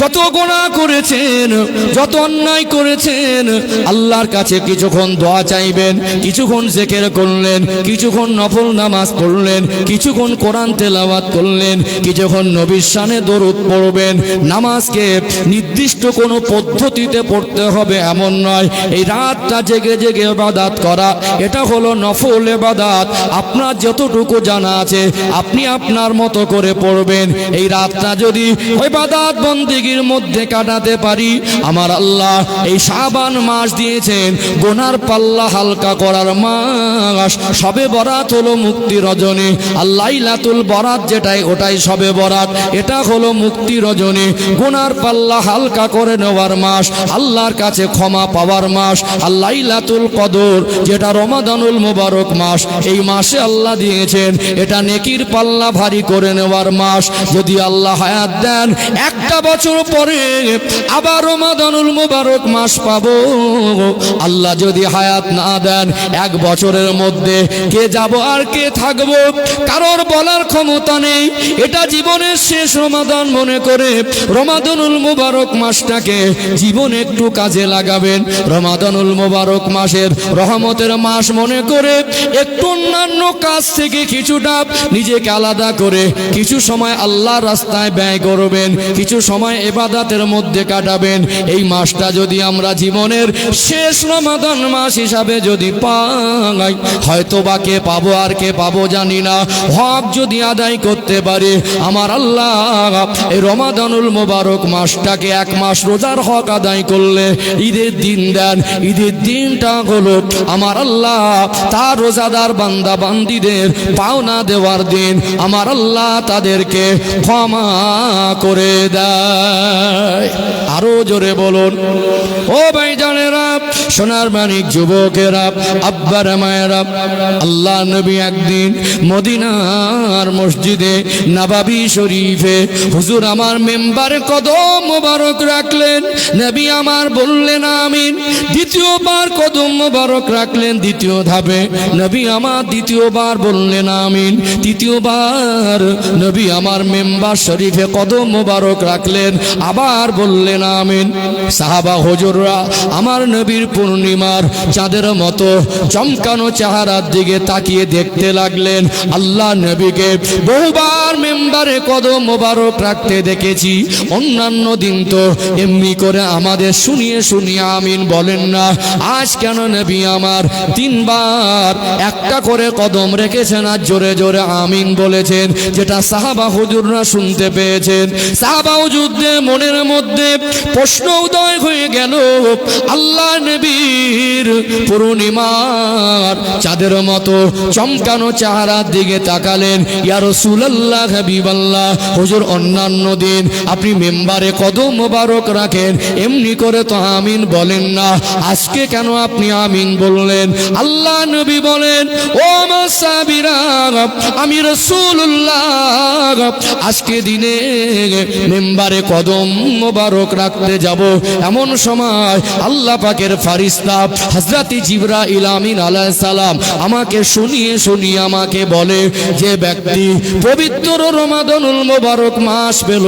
যত গুনাহ করেছেন, যত অন্যায় করেছেন, আল্লাহর কাছে কিছুক্ষণ দোয়া চাইবেন, কিছুক্ষণ জিকির করলেন, কিছুক্ষণ নফল নামাজ পড়লেন, কিছুক্ষণ কোরআন তেলাওয়াত করলেন, কিছুক্ষণ নবীর শানে দরুদ পড়বেন। নামাজকে নির্দিষ্ট কোনো পদ্ধতিতে পড়তে হবে এমন নয়। এই রাতটা জেগে জেগে ইবাদত করা, এটা হলো নফল ইবাদত। আপনার যতটুকু জানা আছে আপনি আপনার মতো করে পড়বেন। এই রাতটা যদি ইবাদত বন্দেগীর মধ্যে কাটাতে পারি, আমার আল্লাহ এই শাবান মাস দিয়েছেন গুনার পাল্লা হালকা করার মাস। শবে বরাত হলো মুক্তি রজনী, আর লাইলাতুল বরাত যেটাই ওটাই শবে বরাত, এটা হলো মুক্তি রজনী। গুনার পাল্লা হালকা করে নেওয়ার মাস, আল্লাহর কাছে ক্ষমা পাওয়ার মাস। আর লাইলাতুল কদর যেটা রমাদানুল মুবারক মাস, এই মাসে আল্লাহ দিয়েছেন এটা নেকির পাল্লা ভারী করে নেওয়ার মাস। যদি আল্লাহ হায়াত দেন, একটা বছর পরে আবার রমাদানুল মুবারক মাস পাবো। আল্লাহ যদি হায়াত না দেন, 1 বছরের মধ্যে কে যাব আর কে থাকবো কারোর বলার ক্ষমতা নেই। এটা জীবনের শেষ রমাদান মনে করে রমাদানুল মুবারক মাসটাকে জীবনে একটু কাজে লাগাবেন। রমাদানুল মুবারক মাসের রহমতের মাস মনে করে একটু অন্যান্য কাজ থেকে কিছুটা নিজেকে আলাদা করে কিছু সময় আল্লাহর রাস্তায় ব্যয় করবেন, কিছু সময় ইবাদতের মধ্যে কাটাবেন। এই মাসটা যদি আমরা জীবনের শেষ রমাদান মাস হিসাবে যদি পাই, হয়তো বা কে পাবো আর কে পাবো জানি না, হক যদি আদায় করতে পারে আমার আল্লাহ এই রমাদানুল মুবারক মাসটাকে 1 মাস রোজার হক আদায় করলে ঈদের দিন দেন। ঈদের দিনটা হলো আমার আল্লাহ তার রোজাদার বান্দা বান্দীদের পাওনা দেওয়ার দিন। আমার আল্লাহ তাদেরকে ক্ষমা করে দেয়। আরো জোরে বলুন ও ভাইজানেরা, সোনার মানিক যুবকেরা, আব্বারা মায়েরা, আল্লাহ নবী একদিন মদিনার মসজিদে নববী শরীফে হুজুর আমার মেম্বারে কদম মোবারক রাখলেন। নবী আমার বললেন আমিন। দ্বিতীয়বার কদম মোবারক রাখলেন, দ্বিতীয় ধাপে নবী আমার দ্বিতীয়বার বললেন আমিন। তৃতীয়বার নবী আমার মেম্বার শরীফে কদম মোবারক রাখলেন, আবার বললেন আমিন। সাহাবা হুজুররা আমার নবীর পূর্ণিমার চাঁদের মতো চমকানো চেহারার দিকে তাকিয়ে দেখতে লাগলেন। আল্লাহ নবীকে বহুবার মেম্বারে কদম মোবারক রাখতে দেখেছি, অন্যান্য দিন তো এমনি করে আমাদের শুনিয়ে শুনিয়ে আমিন বলেন না। আজ কেন নবী আমার 3 বার একটা করে কদম রেখেছেন আর জোরে জোরে আমিন বলেছেন, যেটা সাহাবা হুজুররা শুনতে পেয়েছেন। সাহাবা হুজুরদের মনের মধ্যে প্রশ্ন উদয় হয়ে গেল, আল্লাহ নবীর পূর্ণিমার চাঁদের মতো চমকানো চেহারার দিকে তাকালেন। ইয়া রাসূলুল্লাহ, হাবিবাল্লাহ, হুজুর অন্যান্য দিন আপনি মেম্বারে কদম মোবারক রাখেন, এমনি করে তো আমিন বলেন না, আজকে কেন আপনি আমিন বললেন? আল্লাহ নবী বলেন, ও আমার সাহাবীরা, আমি রাসূলুল্লাহ আজকে দিনে মেম্বারে কদম মোবারক রাখতে যাব, এমন সময় আল্লাহ পাকের ফেরেশতা হযরত জিবরাইল আমিন আলাইহিস সালাম আমাকে শুনিয়ে শুনিয়ে আমাকে বলে, যে ব্যক্তি পবিত্র রমাদানুল মোবারক মাস পেল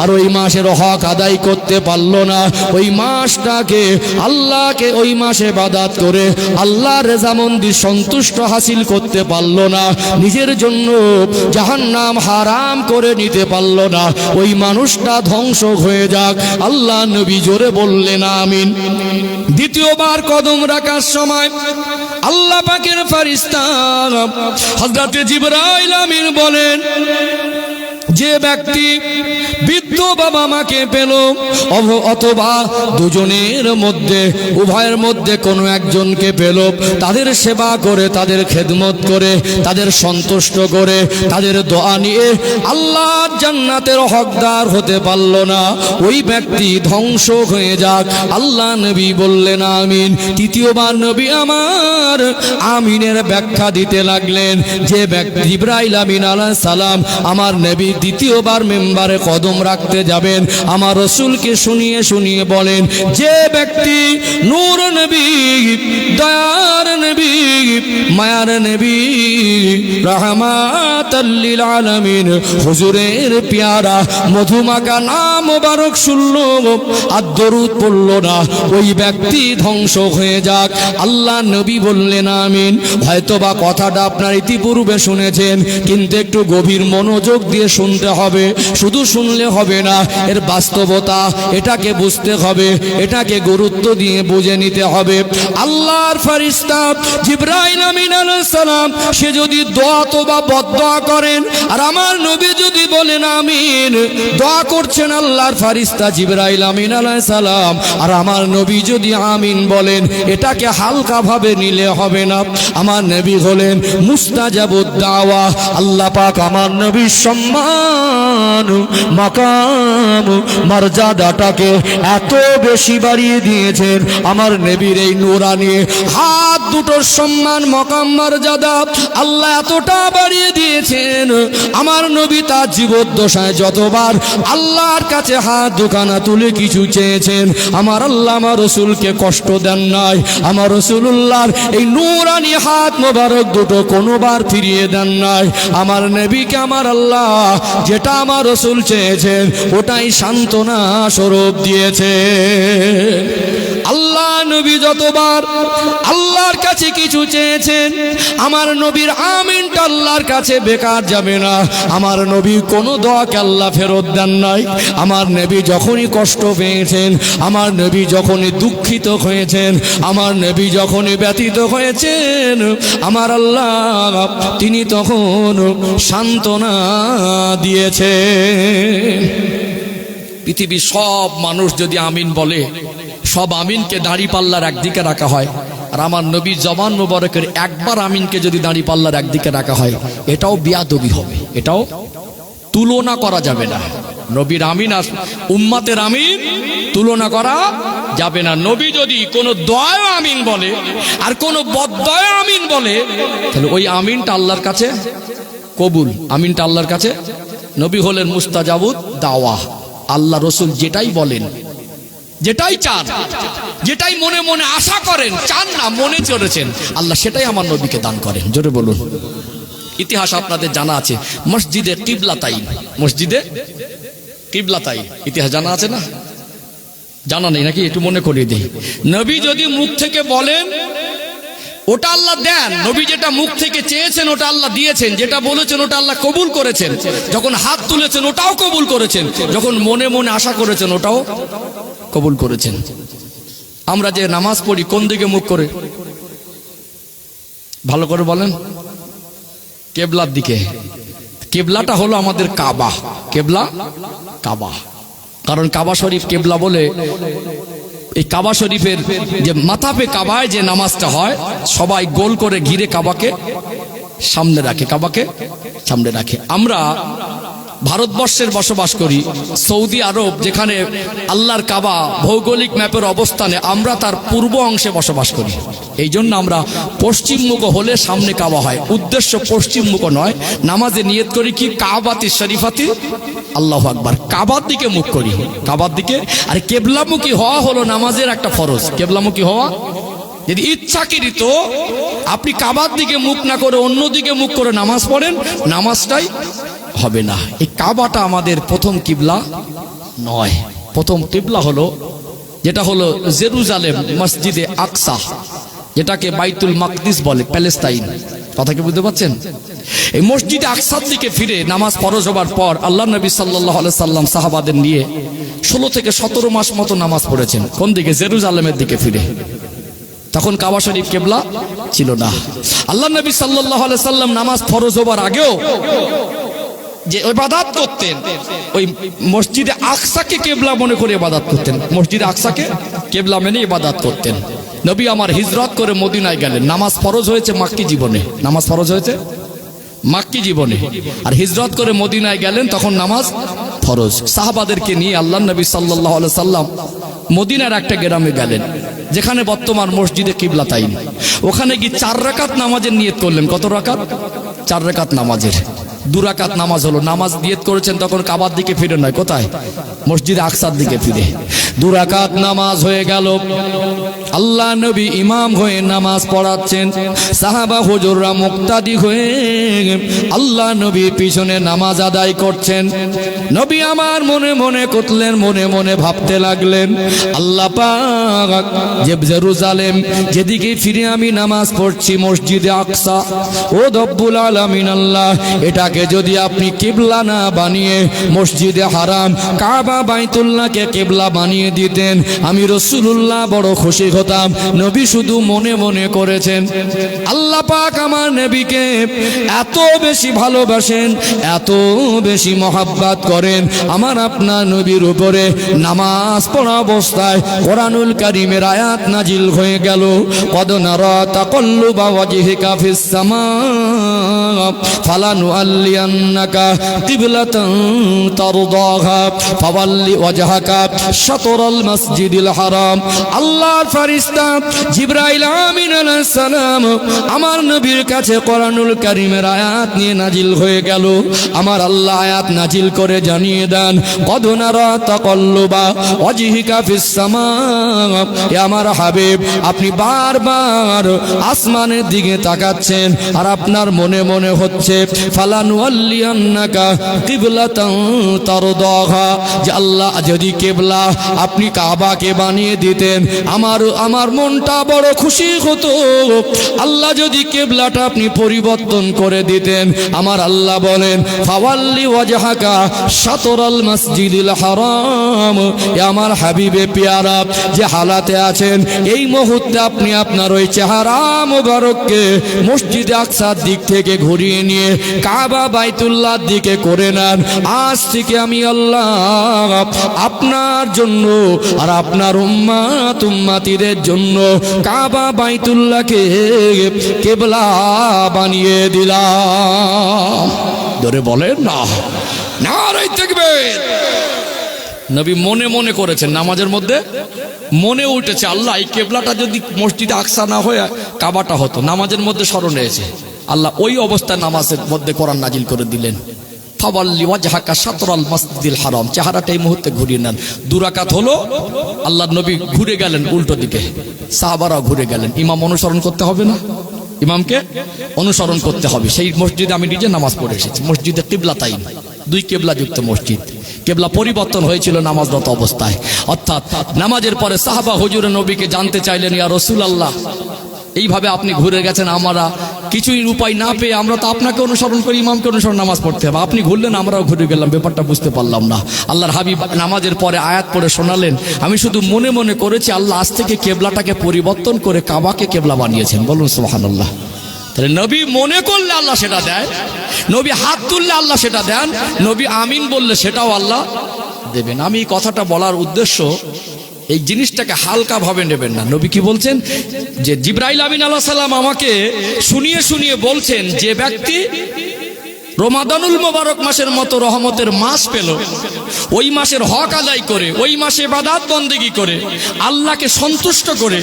আর ওই মাসের হক আদায় করতে পারল না, ওই মাসটাকে আল্লাহকে ওই মাসে ইবাদত করে আল্লাহর রেজামন্দি সন্তুষ্ট হাসিল করতে পারল না, নিজের জন্য জাহান্নাম হারাম করে নিতে পারল না, ওই মানুষটা ধ্বংস হয়ে যাক। আল্লাহ নবী জোরে বললেন আমিন। দ্বিতীয়বার কদম রাখার সময় আল্লাহ পাকের ফেরেশতা হযরত জিবরাইল আমিন বলেন, যে ব্যক্তি বৃদ্ধ বাবা মাকে পেল অথবা দুজনের মধ্যে উভয়ের মধ্যে কোনো একজনকে পেল, তাদের সেবা করে, তাদের খেদমত করে, তাদের সন্তুষ্ট করে, তাদের দোয়া নিয়ে আল্লাহ জান্নাতের হকদার হতে পারল না, ওই ব্যক্তি ধ্বংস হয়ে যাক। আল্লাহ নবী বললেন আমিন। তৃতীয়বার নবী আমার আমিনের ব্যাখ্যা দিতে লাগলেন, যে ব্যক্তি জিবরাইল আমিন আলাইহিস সালাম আমার নবী দ্বিতীয়বার মেম্বারে কদম রাখতে যাবেন, আমার রাসূলকে শুনিয়ে শুনিয়ে বলেন, যে ব্যক্তি নূর নবী, দয়ার নবী, মায়ার নবী, রাহমাতাল লিল আলামিন হুজুরের পেয়ারা মধুমাখা নাম মোবারক শুনল আর দরুদ পড়ল না, ওই ব্যক্তি ধ্বংস হয়ে যাক। আল্লাহ নবী বললেন আমিন। হয়তোবা কথাটা আপনার ইতিপূর্বে শুনেছেন, কিন্তু একটু গভীর মনোযোগ দিয়ে শুনতে হবে, শুধু শুনলে হবে না, এর বাস্তবতা এটাকে বুঝতে হবে, এটাকে গুরুত্ব দিয়ে বুঝে নিতে হবে। আল্লাহর ফেরেশতা জিবরাইল আমিন আলাইহিস সালাম সে যদি দোয়া অথবা বদদোয়া করেন আর আমার নবী যদি বলেন আমিন, দোয়া করছেন আল্লাহর ফেরেশতা জিবরাইল আমিন আলাইহিস সালাম আর আমার নবী যদি আমিন বলেন, এটাকে হালকা ভাবে নিলে হবে না। আমার নবী হলেন মুস্তাজাবুদ দাওয়া। আল্লাহ পাক আমার নবীর সম্মান, মাকাম, মর্যাদাটাকে এত বেশি বাড়িয়ে দিয়েছেন, আমার নবীর এই নূরানি হাত দুটোর সম্মান, মাকাম, মর্যাদা আল্লাহ এতটা বাড়িয়ে দিয়েছেন, আমার নবী তার জীবদ্দশায় যতবার আল্লাহর কাছে হাত দুখানা তুলে কিছু চেয়েছেন, আমার আল্লাহ আমার রাসূলকে কষ্ট দেন নাই, আমার রাসূলুল্লাহর এই নূরানি হাত মোবারক দুটো কোনোবার ফিরিয়ে দেন নাই। আমার নবীকে আমার আল্লাহ যেটা আমার রাসূল চেয়েছেন ওটাই সান্ত্বনা স্বরূপ দিয়েছে। আল্লাহ নবী যতবার আল্লাহর কাছে কিছু চেয়েছেন, আমার নবীর আমিনটা আল্লাহর কাছে বেকার যাবে না। আমার নবী কোনো দোয়াকে আল্লাহ ফেরত দেন নাই। আমার নবী যখনই কষ্ট পেয়েছেন, আমার নবী যখনই দুঃখিত হয়েছেন, আমার নবী যখনই ব্যথিত হয়েছেন, আমার আল্লাহ তিনি তখন সান্ত্বনা দিয়েছেন। পৃথিবীর সব মানুষ যদি আমিন বলে, সব আমিনকে দাড়ি পাল্লার একদিকে রাখা হয়, আর আমার নবীর জবান মোবারকের একবার আমিনকে যদি দাড়ি পাল্লার একদিকে রাখা হয়, এটাও বিয়াদবি হবে, এটাও তুলনা করা যাবে না। নবীর আমিন আর উম্মতের আমিন তুলনা করা যাবে না। নবী যদি কোনো দোয়ায় আমিন বলে আর কোনো বদদোয়ায় আমিন বলে, তাহলে ওই আমিনটা আল্লাহর কাছে কবুল, আমিনটা আল্লাহর কাছে। নবী হলেন মুস্তাজাবুদ দাওয়া। আল্লাহ রসুল যেটাই বলেন, যেটাই চান, যেটাই মনে মনে আশা করেন, চান না মনে চলেছেন, আল্লাহ সেটাই আমার নবীকে দান করেন। জোরে বলুন। ইতিহাস আপনাদের জানা আছে, মসজিদে কিবলাতাইন, মসজিদে কিবলাতাইন ইতিহাস জানা আছে না? জানা নেই নাকি? একটু মনে করিয়ে দিই। নবী যদি মুখ থেকে বলেন ওটা আল্লাহ দেন। নবী যেটা মুখ থেকে চেয়েছেন ওটা আল্লাহ দিয়েছেন, যেটা বলেছেন ওটা আল্লাহ কবুল করেছেন। যখন হাত তুলেছেন ওটাও কবুল করেছেন, যখন মনে মনে আশা করেছেন ওটাও কবুল করেছেন। আমরা যে নামাজ পড়ি কোন দিকে মুখ করে? ভালো করে বলেন। কেবলার দিকে। কেবলাটা হলো আমাদের কাবা। কেবলা কাবা, কারণ কাবা শরীফ কেবলা বলে। এই কাবা শরীফের যে মাথাপে কাবায় যে নামাজটা হয়, সবাই গোল করে ঘিরে কাবাকে সামনে রাখে, কাবাকে সামনে রাখে। আমরা ভারতবর্ষের বসবাস করি, সৌদি আরব যেখানে আল্লাহর কাবা ভৌগোলিক ম্যাপের অবস্থানে, আমরা তার পূর্ব অংশে বসবাস করি। এই জন্য আমরা পশ্চিমমুখ হলে সামনে কাবা হয়, উদ্দেশ্য পশ্চিমমুখ নয়। নামাজে নিয়ত করি কি? কাবাতি শরীফাতি আল্লাহু আকবার, কাবার দিকে মুখ করি, কাবার দিকে। আর কেবলামুখী হওয়া হলো নামাজের একটা ফরজ। কেবলামুখী হওয়া, যদি ইচ্ছাকৃত আপনি কাবার দিকে মুখ না করে অন্য দিকে মুখ করে নামাজ পড়েন, নামাজটাই হবে না। এই কাবাটা আমাদের প্রথম কিবলা নয়। প্রথম কিবলা হলো যেটা হলো জেরুজালেম, মসজিদে আকসা, যেটাকে বাইতুল মাকদিস বলে, প্যালেস্তাইন। কথা কি বুঝতে পারছেন? এই মসজিদে আকসার দিকে ফিরে নামাজ ফরজ হবার পর আল্লাহ নবী সাল্লাল্লাহু আলাইহি সাল্লাম সাহাবাদের নিয়ে 16 থেকে 17 মাস মতো নামাজ পড়েছেন। কোন দিকে? জেরুজালেমের দিকে ফিরে। তখন কাবা শরীফ কেবলা ছিল না। আল্লাহ নবী সাল্লাল্লাহু আলাইহি সাল্লাম নামাজ ফরজ হবার আগেও যে ইবাদত করতেন, ওই মসজিদে আকসাকে কেবলা মনে করে ইবাদত করতেন। মসজিদে আকসাকে কেবলা মেনে ইবাদত করতেন। নবী আমার হিজরত করে মদিনায় গেলেন। নামাজ ফরজ হয়েছে মাক্কি জীবনে, নামাজ ফরজ হয়েছে মাক্কি জীবনে। আর হিজরত করে মদিনায় গেলেন, তখন নামাজ ফরজ। সাহাবাদেরকে নিয়ে আল্লাহ নবী সাল্লাল্লাহু আলাইহি সাল্লাম মদিনার একটা গ্রামে গেলেন, যেখানে বর্তমান মসজিদে কিবলাতাইন। ওখানে গিয়ে 4 রাকাত নামাজের নিয়ত করলেন। কত রাকাত? 4 রাকাত নামাজের। 2 রাকাত নামাজ হলো। নামাজ নিয়ত করেছেন তখন কাবার দিকে ফিরে নয়, কোথায়? মসজিদে আকসার দিকে ফিরে। 2 রাকাত নামাজ হয়ে গেল। আল্লাহ নবী ইমাম হয়ে নামাজ পড়াচ্ছেন, সাহাবা হুজুররা মুক্তাদি হয়ে আল্লাহ নবী পিছনে নামাজ আদায় করছেন। নবী আমার মনে মনে করলেন, মনে মনে ভাবতে লাগলেন, আল্লাহ পাক যে জেরুজালেম যেদিকে ফিরে আমি নামাজ পড়ছি, মসজিদে আকসা, ও রব্বুল আলামিন আল্লাহ, এটাকে যদি আপনি কিবলা না বানিয়ে মসজিদে হারাম কাবা বাইতুল্লাহকে কিবলা বানিয়ে দিতেন, আমি রাসূলুল্লাহ বড় খুশি হতাম। নবী শুধু মনে মনে করেছেন। আল্লাহ পাক আমার নবীকে এত বেশি ভালোবাসেন, এত বেশি মহব্বত করেন, আমার আপনার নবীর উপরে নামাজ পড়া অবস্থায় কোরআনুল কারীমের আয়াত নাজিল হয়ে গেল। কদ নারা তাকাল্লুবা ওয়াজহিকা ফিস সামা ফালানুআল্লিয়ান্নাকা কিবলাতান তারদাহা ফাওয়াল্লি ওয়াজহাকা শাতরাল মাসজিদিল হারাম। আল্লাহর ফেরেশতা জিবরাইল আমিন আলাইহিস সালাম আমার নবীর কাছে কোরআনুল কারীমের আয়াত নিয়ে নাজিল হয়ে গেল। আমার আল্লাহ আয়াত নাজিল করে জানিয়ে দেন, কদ নারা তাকাল্লুবা ওয়াজহিকা ফিস সামা, হে আমার হাবিব, আপনি বারবার আসমানের দিকে তাকাচ্ছেন আর আপনার মনে মনে হচ্ছে ফালানুআল্লিয়ান্নাকা কিবলাতান তারদাহা, যে আল্লাহ যদি কিবলা আপনি কাবাকে বানিয়ে দিতেন, আমার মনটা বড় খুশি হতো। আল্লাহ যদি কিবলাটা আপনি পরিবর্তন করে দিতেন, আমার আল্লাহ বলেন ফাওয়াল্লি ওয়াজহাকা শাতরাল মাসজিদিল হারাম, এ আমার হাবিবে পেয়ারা যে হালাতে আছেন এই মুহূর্তে আপনি আপনার ওই চেহারা মুবারককে মসজিদে আকসার দিক থেকে ঘুরিয়ে নিয়ে কাবা বাইতুল্লাহর দিকে করে নেন। আজ থেকে আমি আল্লাহ আপনার জন্য আর আপনার উম্মাত উম্মাতিদের জন্য কাবা বাইতুল্লাহকে কিবলা বানিয়ে দিলাম। ধরে বলেন না, নারে তাকবীর। নবী মনে মনে করেছেন, নামাজের মধ্যে মনে উঠেছে, আল্লাহ এই কেবলাটা যদি মসজিদে আকসা না হয়ে কাবাটা হতো। নামাজের মধ্যে স্মরণ হয়েছে, আল্লাহ ওই অবস্থায় নামাজের মধ্যে কোরআন নাজিল করে দিলেন, ফাওয়াল্লি ওয়াজহাকা শাতরাল মাসজিদিল হারাম। চেহারাটা এই মুহূর্তে ঘুরিয়ে নেন। 2 রাকাত হলো, আল্লাহর নবী ঘুরে গেলেন উল্টো দিকে, সাহাবারাও ঘুরে গেলেন। ইমাম অনুসরণ করতে হবে না? ইমামকে অনুসরণ করতে হবে। সেই মসজিদে আমি নিজে নামাজ পড়ে এসেছি, মসজিদে কিবলাতাইন, 2 কেবলা যুক্ত মসজিদ। কেবলা পরিবর্তন হয়েছিল নামাজরত অবস্থায়, অর্থাৎ নামাজের পরে সাহাবা হুজুর নবীকে জানতে চাইলেন, ইয়া রাসূলুল্লাহ, এইভাবে আপনি ঘুরে গেছেন, আমরা কিছুই উপায় না পেয়ে আমরা তো আপনাকে অনুসরণ করি, ইমামকে অনুসরণ নামাজ পড়তে হবে। আপনি ঘুরলেন, আমরাও ঘুরে গেলাম, ব্যাপারটা বুঝতে পারলাম না। আল্লাহর হাবিব নামাজের পরে আয়াত পড়ে শোনালেন, আমি শুধু মনে মনে করেছি আল্লাহ আজ থেকে কেবলাটাকে পরিবর্তন করে কাবাকে কেবলা বানিয়েছেন। বলুন সুবহানাল্লাহ। তাহলে নবী মনে করলে আল্লাহ সেটা দেয়, নবী হাত তুললে আল্লাহ সেটা দেন, নবী আমিন বললে সেটাও আল্লাহ দেবেন। আমি এই কথাটা বলার উদ্দেশ্য, এই জিনিসটাকে হালকা ভাবে নেবেন না। নবী কি বলছেন যে জিবরাইল আমিন আলাইহিস সালাম আমাকে শুনিয়ে শুনিয়ে বলছেন, যে ব্যক্তি রমাদানুল মোবারক মাসের মতো রহমতের মাস পেল, ওই মাসের হক আদায় করে, ওই মাসে ইবাদত বন্দেগী করে, আল্লাহকে সন্তুষ্ট করে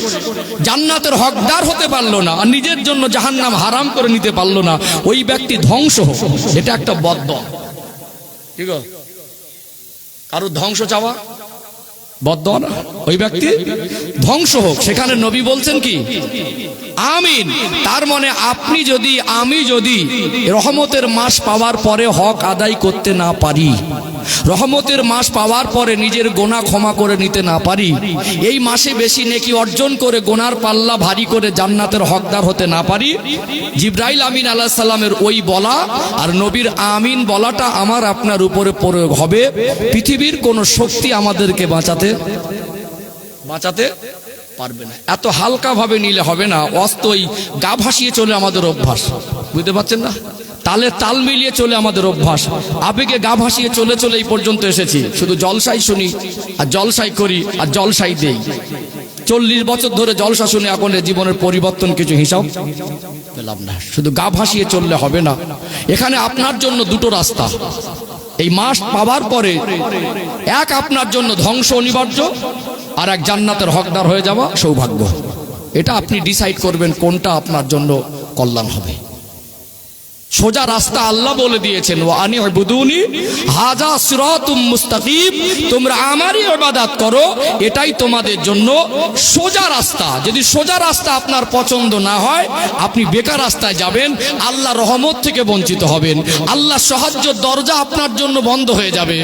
জান্নাতের হকদার হতে পারলো না, আর নিজের জন্য জাহান্নাম হারাম করে নিতে পারলো না, ওই ব্যক্তি ধ্বংস হোক। এটা একটা বদদোয়া। ঠিক আছে, কারো ধ্বংস চাওয়া বদদোয়া না, ওই ব্যক্তি ধ্বংস হোক। সেখানে নবী বলছেন কি আমিন। তার মানে আপনি যদি, আমি যদি রহমতের মাস পাওয়ার পরে হক আদায় করতে না পারি, রহমতের মাস পাওয়ার পরে নিজের গোনা ক্ষমা করে নিতে না পারি, এই মাসে বেশি নেকি অর্জন করে গোনার পাল্লা ভারী করে জান্নাতের হকদার হতে না পারি, জিবরাইল আমিন আলাইহিস সালামের ওই বলা আর নবীর আমিন বলাটা আমার আপনার উপরে প্রয়োগ হবে। পৃথিবীর কোন শক্তি আমাদেরকে বাঁচাতে পারবে না। এত হালকা ভাবে নিলে হবে না। অস্তই গা ভাসিয়ে চলে আমাদের অভ্যাস, বুঝতে পারছেন না? তালে তাল মিলিয়ে চলে আমাদের অভ্যাস, আবেগে গা ভাসিয়ে চলে চলে এই পর্যন্ত এসেছি। শুধু জলসাই শুনি আর জলসাই করি আর জলসাই দেই। 40 বছর ধরে জলসা শুনে এখন জীবনের পরিবর্তন কিছু হিসাব পেলাম না। শুধু গা ভাসিয়ে চললে হবে না। এখানে আপনার জন্য দুটো রাস্তা। এই মাস পাওয়ার পরে এক আপনার জন্য ধ্বংস অনিবার্য, আর এক জান্নাতের হকদার হয়ে যাওয়া সৌভাগ্য। এটা আপনি ডিসাইড করবেন কোনটা আপনার জন্য কল্যাণ হবে। সোজা রাস্তা আল্লাহ বলে দিয়েছেন, ওয়া আনি'বুদুনি হাযা সিরাতুম মুস্তাকিম, তোমরা আমারই ইবাদত করো, এটাই তোমাদের জন্য সোজা রাস্তা। যদি সোজা রাস্তা আপনার পছন্দ না হয়, আপনি বেকার রাস্তায় যাবেন, আল্লাহ রহমত থেকে বঞ্চিত হবেন, আল্লাহর সাহায্যের দরজা আপনার জন্য বন্ধ হয়ে যাবে,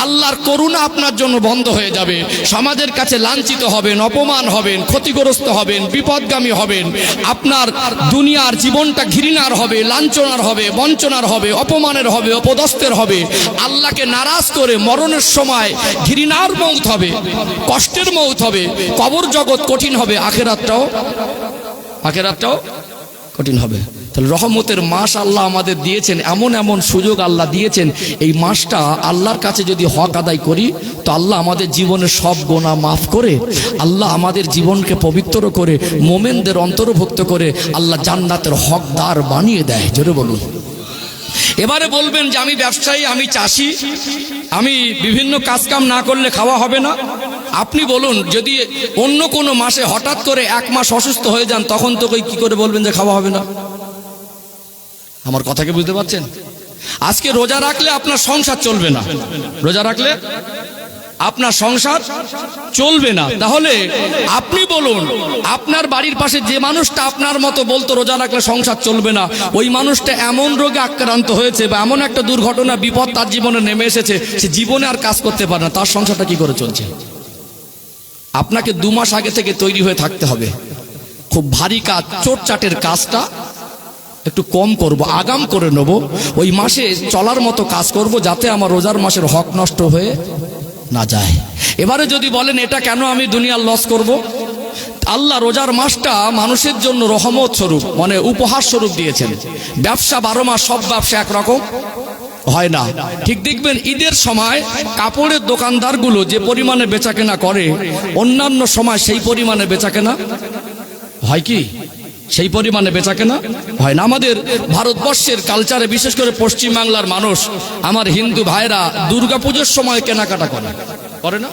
আল্লাহর করুণা আপনার জন্য বন্ধ হয়ে যাবে, সমাজের কাছে লাঞ্ছিত হবেন, অপমান হবেন, ক্ষতিগ্রস্ত হবেন, বিপদগামী হবেন, আপনার দুনিয়ার জীবনটা ঘৃণার হবে, লাঞ্ছনার হবে, বঞ্চনার হবে, অপমানের হবে, অপদস্থের হবে, আল্লাহকে নারাজ করে মরণের সময় ঘৃণার মৌত হবে, কষ্টের মৌত হবে, কবর জগৎ কঠিন হবে, আখিরাতটাও কঠিন হবে। তাহলে রহমতের মাস আল্লাহ আমাদের দিয়েছেন, এমন এমন সুযোগ আল্লাহ দিয়েছেন। এই মাসটা আল্লাহর কাছে যদি হক আদায় করি, তো আল্লাহ আমাদের জীবনের সব গুনাহ মাফ করে, আল্লাহ আমাদের জীবনকে পবিত্র করে, মোমেনদের অন্তর্ভুক্ত করে আল্লাহ জান্নাতের হকদার বানিয়ে দেয়। জোরে বলুন। এবারে বলবেন যে আমি ব্যবসায়ী, আমি চাষি, আমি বিভিন্ন কাজকাম না করলে খাওয়া হবে না। আপনি বলুন, যদি অন্য কোনো মাসে হঠাৎ করে 1 মাস অসুস্থ হয়ে যান, তখন তো কি করে বলবেন যে খাওয়া হবে না? আমার কথাকে বুঝতে পারছেন? আজকে রোজা রাখলে আপনার সংসার চলবে না, রোজা রাখলে আপনার সংসার চলবে না। তাহলে আপনি বলুন, আপনার বাড়ির পাশে যে মানুষটা আপনার মতো বলতো রোজা রাখলে সংসার চলবে না, ওই মানুষটা এমন রোগে আক্রান্ত হয়েছে বা এমন একটা দুর্ঘটনা বিপদ তার জীবনে নেমে এসেছে, সে জীবনে আর কাজ করতে পারে না, তার সংসারটা কি করে চলছে? আপনাকে 2 মাস আগে থেকে তৈরি হয়ে থাকতে হবে। খুব ভারী কাজ, চোটচাটের কাজটা একটু কম করব, আগাম করে নেব, ওই মাসে চলার মতো কাজ করব, যাতে আমার রোজার মাসের হক নষ্ট হয়ে না যায়। এবারে যদি বলেন এটা কেন আমি দুনিয়ার লস করব? আল্লাহ রোজার মাসটা মানুষের জন্য রহমত স্বরূপ, মানে উপহার স্বরূপ দিয়েছেন। ব্যবসা 12 মাস সব ব্যবসা একরকম হয় না। ঠিক দেখবেন ঈদের সময় কাপড়ের দোকানদারগুলো যে পরিমাণে বেচাকেনা করে, অন্যান্য সময় সেই পরিমাণে বেচাকেনা হয় কি? সেই পরিমাণে বেচাকেনা হয় না। আমাদের ভারতবর্ষের কালচারে, বিশেষ করে পশ্চিম বাংলার মানুষ, আমার হিন্দু ভাইরা দুর্গাপুজোর সময় কেনাকাটা করে না?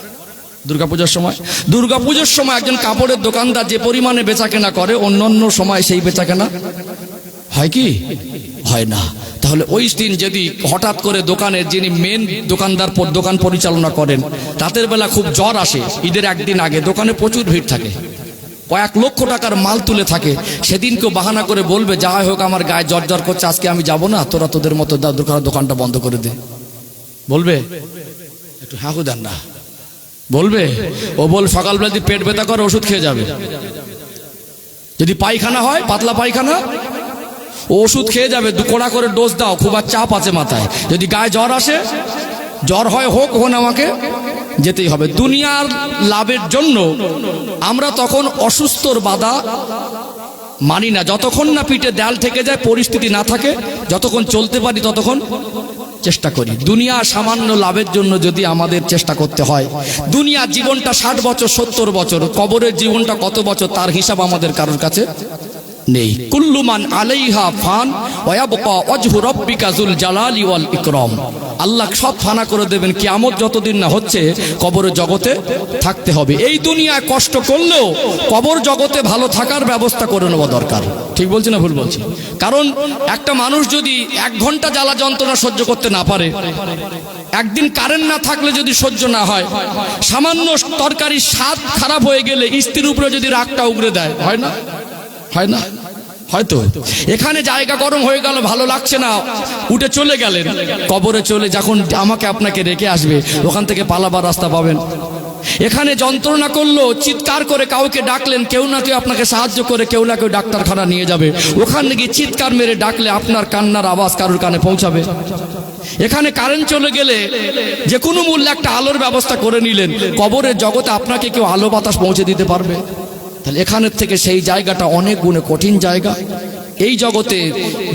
দুর্গাপুজোর সময় একজন কাপড়ের দোকানদার যে পরিমাণে বেচাকেনা করে, অন্যান্য সময় সেই বেচাকেনা হয় কি? হয় না। তাহলে ওই দিন যদি হঠাৎ করে দোকানের যিনি মেন দোকানদার দোকান পরিচালনা করেন, রাতের বেলা খুব জ্বর আসে, ঈদের একদিন আগে দোকানে প্রচুর ভিড় থাকে, কয়েক লক্ষ টাকার মাল তুলে থাকে, সেদিন কেউ বাহানা করে বলবে, যাই হোক আমার গায়ে জ্বর জ্বর করছে, আজকে আমি যাব না, তোরা তোদের মতো দোকানটা বন্ধ করে দে। বলবে? একটু হাঁকু দেন না। বলবে? ও বল সকালবেলা পেট ব্যথা করে ওষুধ খেয়ে যাবে। যদি পায়খানা হয়, পাতলা পায়খানা, ও ওষুধ খেয়ে যাবে, 2 কোড়া করে ডোজ দাও, খুব আর চাপ আছে মাথায়। যদি গায়ে জ্বর আসে, জ্বর হয় হোক আমাকে যেতেই হবে। দুনিয়ার লাভের জন্য আমরা তখন অসুস্থর বাধা মানি না, যতক্ষণ না পিঠে দেয়াল থেকে যায়, পরিস্থিতি না থাকে, যতক্ষণ চলতে পারি ততক্ষণ চেষ্টা করি। দুনিয়া সামান্য লাভের জন্য যদি আমাদের চেষ্টা করতে হয়, দুনিয়ার জীবনটা 60 বছর 70 বছর, কবরের জীবনটা কত বছর তার হিসাব আমাদের কারোর কাছে নেই। কুল্লু মান আলাইহা ফান ওয়া ইয়াবকা ওয়াজহু রাব্বিকা যুল জালালি ওয়াল ইকরাম। আল্লাহ সব ফানা করে দেবেন, কিয়ামত যতদিন না হচ্ছে কবরের জগতে থাকতে হবে। এই দুনিয়ায় কষ্ট করলেও কবর জগতে ভালো থাকার ব্যবস্থা করে নেওয়া দরকার। ঠিক বলছি না ভুল বলছি? কারণ একটা মানুষ যদি 1 ঘন্টা জ্বালা যন্ত্রণা সহ্য করতে না পারে, একদিন কারেন্ট না থাকলে যদি সহ্য না হয়, সামান্য তরকারির স্বাদ খারাপ হয়ে গেলে স্ত্রীর উপরে যদি রাগটা উগরে দেয়, হয় না? হয় না? হয়তো এখানে জায়গা গরম হয়ে গেল, ভালো লাগছে না, উঠে চলে গেলেন, কবরে চলে যখন আমাকে আপনাকে রেখে আসবে, ওখান থেকে পালাবার রাস্তা পাবেন। এখানে যন্ত্রণা করলো, চিৎকার করে কাউকে ডাকলেন, কেউ না কেউ আপনাকে সাহায্য করে, কেউ না কেউ ডাক্তারখানা নিয়ে যাবে, ওখানে গিয়ে চিৎকার মেরে ডাকলে আপনার কান্নার আওয়াজ কারোর কানে পৌঁছাবে। এখানে কারেন্ট চলে গেলে যে কোনো মূল্যে একটা আলোর ব্যবস্থা করে নিলেন, কবরের জগতে আপনাকে কেউ আলো বাতাস পৌঁছে দিতে পারবে? তাহলে এখানের থেকে সেই জায়গাটা অনেক গুণে কঠিন জায়গা। এই জগতে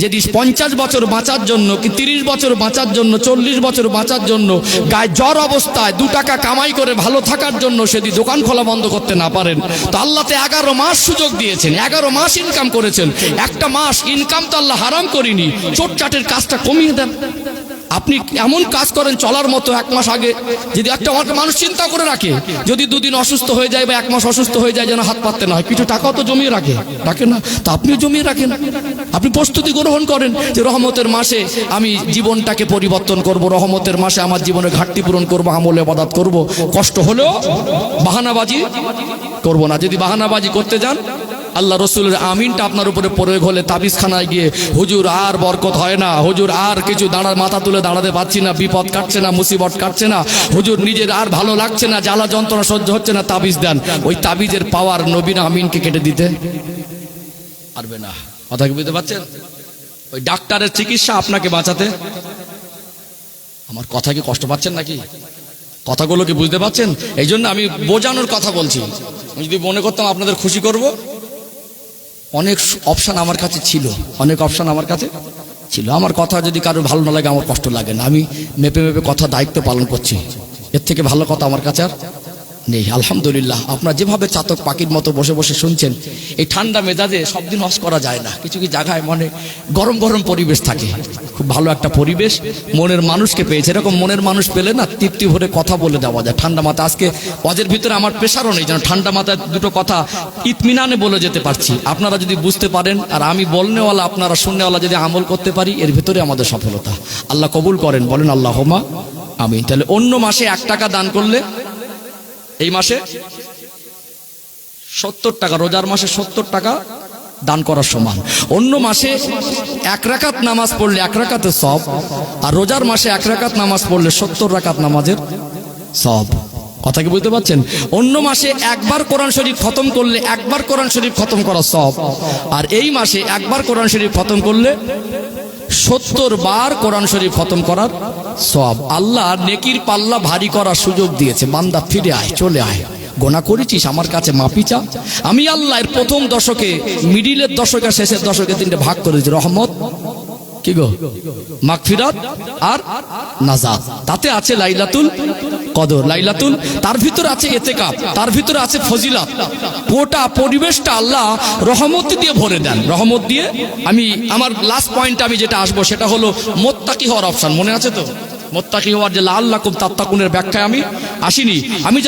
যদি 50 বছর বাঁচার জন্য, কি 30 বছর বাঁচার জন্য, 40 বছর বাঁচার জন্য, গায়ে জ্বর অবস্থায় 2 টাকা কামাই করে ভালো থাকার জন্য যদি দোকান খোলা বন্ধ করতে না পারেন, তো আল্লাহ তো 11 মাস সুযোগ দিয়েছেন, 11 মাস ইনকাম করেছেন। একটা মাস ইনকাম তো আল্লাহ হারাম করিনি, চোটচাটের কাজটা কমিয়ে দেন। আপনি এমন কাজ করেন চলার মতো, 1 মাস আগে যদি একটা মানুষ চিন্তা করে রাখে, যদি 2 দিন অসুস্থ হয়ে যায় বা 1 মাস অসুস্থ হয়ে যায়, যেন হাত পাততে না হয়, কিছু টাকাও তো জমিয়ে রাখে না? তা আপনিও জমিয়ে রাখেন, আপনি প্রস্তুতি গ্রহণ করেন যে রহমতের মাসে আমি জীবনটাকে পরিবর্তন করব, রহমতের মাসে আমার জীবনে ঘাটতি পূরণ করব, আমলে ইবাদত করব। কষ্ট হলেও বাহানাবাজি করব না। যদি বাহানাবাজি করতে যান, আল্লাহ রসুলের আমিনটা আপনার উপরে প্রয়োগ হলে তাবিজখানায় গিয়ে, হুজুর আর বরকত হয় না, হুজুর আর কিছু মাথা তুলে দাঁড়াতে পারছি না, বিপদ কাটছে না, মুসিবত কাটছে না, হুজুর নিজের আর ভালো লাগছে না, জ্বালা যন্ত্রণা সহ্য হচ্ছে না, তাবিজ দেন। ওই তাবিজের পাওয়ার নবীন আমিনকে কেটে দিতে পারবে না। কথা কি বুঝতে পারছেন? ওই ডাক্তারের চিকিৎসা আপনাকে বাঁচাতে। আমার কথা কি কষ্ট পাচ্ছেন নাকি? কথাগুলো কি বুঝতে পাচ্ছেন? এই জন্য আমি বোঝানোর কথা বলছি। আমি যদি মনে করতাম আপনাদের খুশি করব, অনেক অপশন আমার কাছে ছিল, অনেক অপশন আমার কাছে ছিল। আমার কথা যদি কারো ভালো না লাগে, আমার কষ্ট লাগে না, আমি মেপে মেপে কথা দায়িত্ব পালন করছি। এর থেকে ভালো কথা আমার কাছে আর নেই। আলহামদুলিল্লাহ, আপনারা যেভাবে চাতক পাখির মতো বসে বসে শুনছেন, এই ঠান্ডা মেজাজে সব দিন হজ করা যায় না, কিছু কিছু জায়গায় মনে গরম গরম পরিবেশ থাকে। খুব ভালো একটা পরিবেশ মনের মানুষকে পেয়েছে। এরকম মনের মানুষ পেলে না তৃপ্তি ভরে কথা বলে দেওয়া যায় ঠান্ডা মাথা। আজকে হজের ভিতরে আমার প্রেশারও নেই, যেন ঠান্ডা মাথায় 2টো কথা ইতমিনানে বলে যেতে পারছি। আপনারা যদি বুঝতে পারেন, আর আমি বলনেওয়ালা আপনারা শুননেওয়ালা যদি আমল করতে পারি, এর ভিতরে আমাদের সফলতা। আল্লাহ কবুল করেন, বলেন আল্লাহুম্মা আমিন। তাহলে অন্য মাসে 1 টাকা দান করলে এই মাসে 70 টাকা, রোজার মাসে 70 টাকা দান করার সমান। অন্য মাসে 1 রাকাত নামাজ পড়লে 1 রাকাতের সওয়াব, আর রোজার মাসে 1 রাকাত নামাজ পড়লে 70 রাকাত নামাজের সওয়াব। কথা কি বুঝতে পারছেন? অন্য মাসে 1 বার কোরআন শরীফ খতম করলে 1 বার কোরআন শরীফ খতম করার সওয়াব, আর এই মাসে 1 বার কোরআন শরীফ খতম করলে 70 বার কোরআন শরীফ খতম করার সওয়াব। আল্লাহ নেকির পাল্লা ভারী করার সুযোগ দিয়েছে। বান্দা ফিরে আয়, চলে আয়, গোনা করেছিস, আমার কাছে মাফি চা। আমি আল্লাহ এর প্রথম দশকে, মিডিলের দশকে, শেষের দশকে 3টে ভাগ করেছি, রহমত, কি গো, মাগফিরাত আর নাজাত। তাতে আছে লাইলাতুল কদর, লাইলাতুল, তার ভিতরে আছে ইতিকাফ, তার ভিতরে আছে ফজিলত। গোটা পরিবেশটা আল্লাহ রহমত দিয়ে ভরে দেন। রহমত দিয়ে আমি আমার লাস্ট পয়েন্ট আমি যেটা আসবো সেটা হলো মুত্তাকি হওয়ার অপশন। মনে আছে তো? মুত্তাকি হওয়ার যে লাআল্লাকুম তাত্তাকুনের ব্যাখ্যায় আমি আসিনি। আমি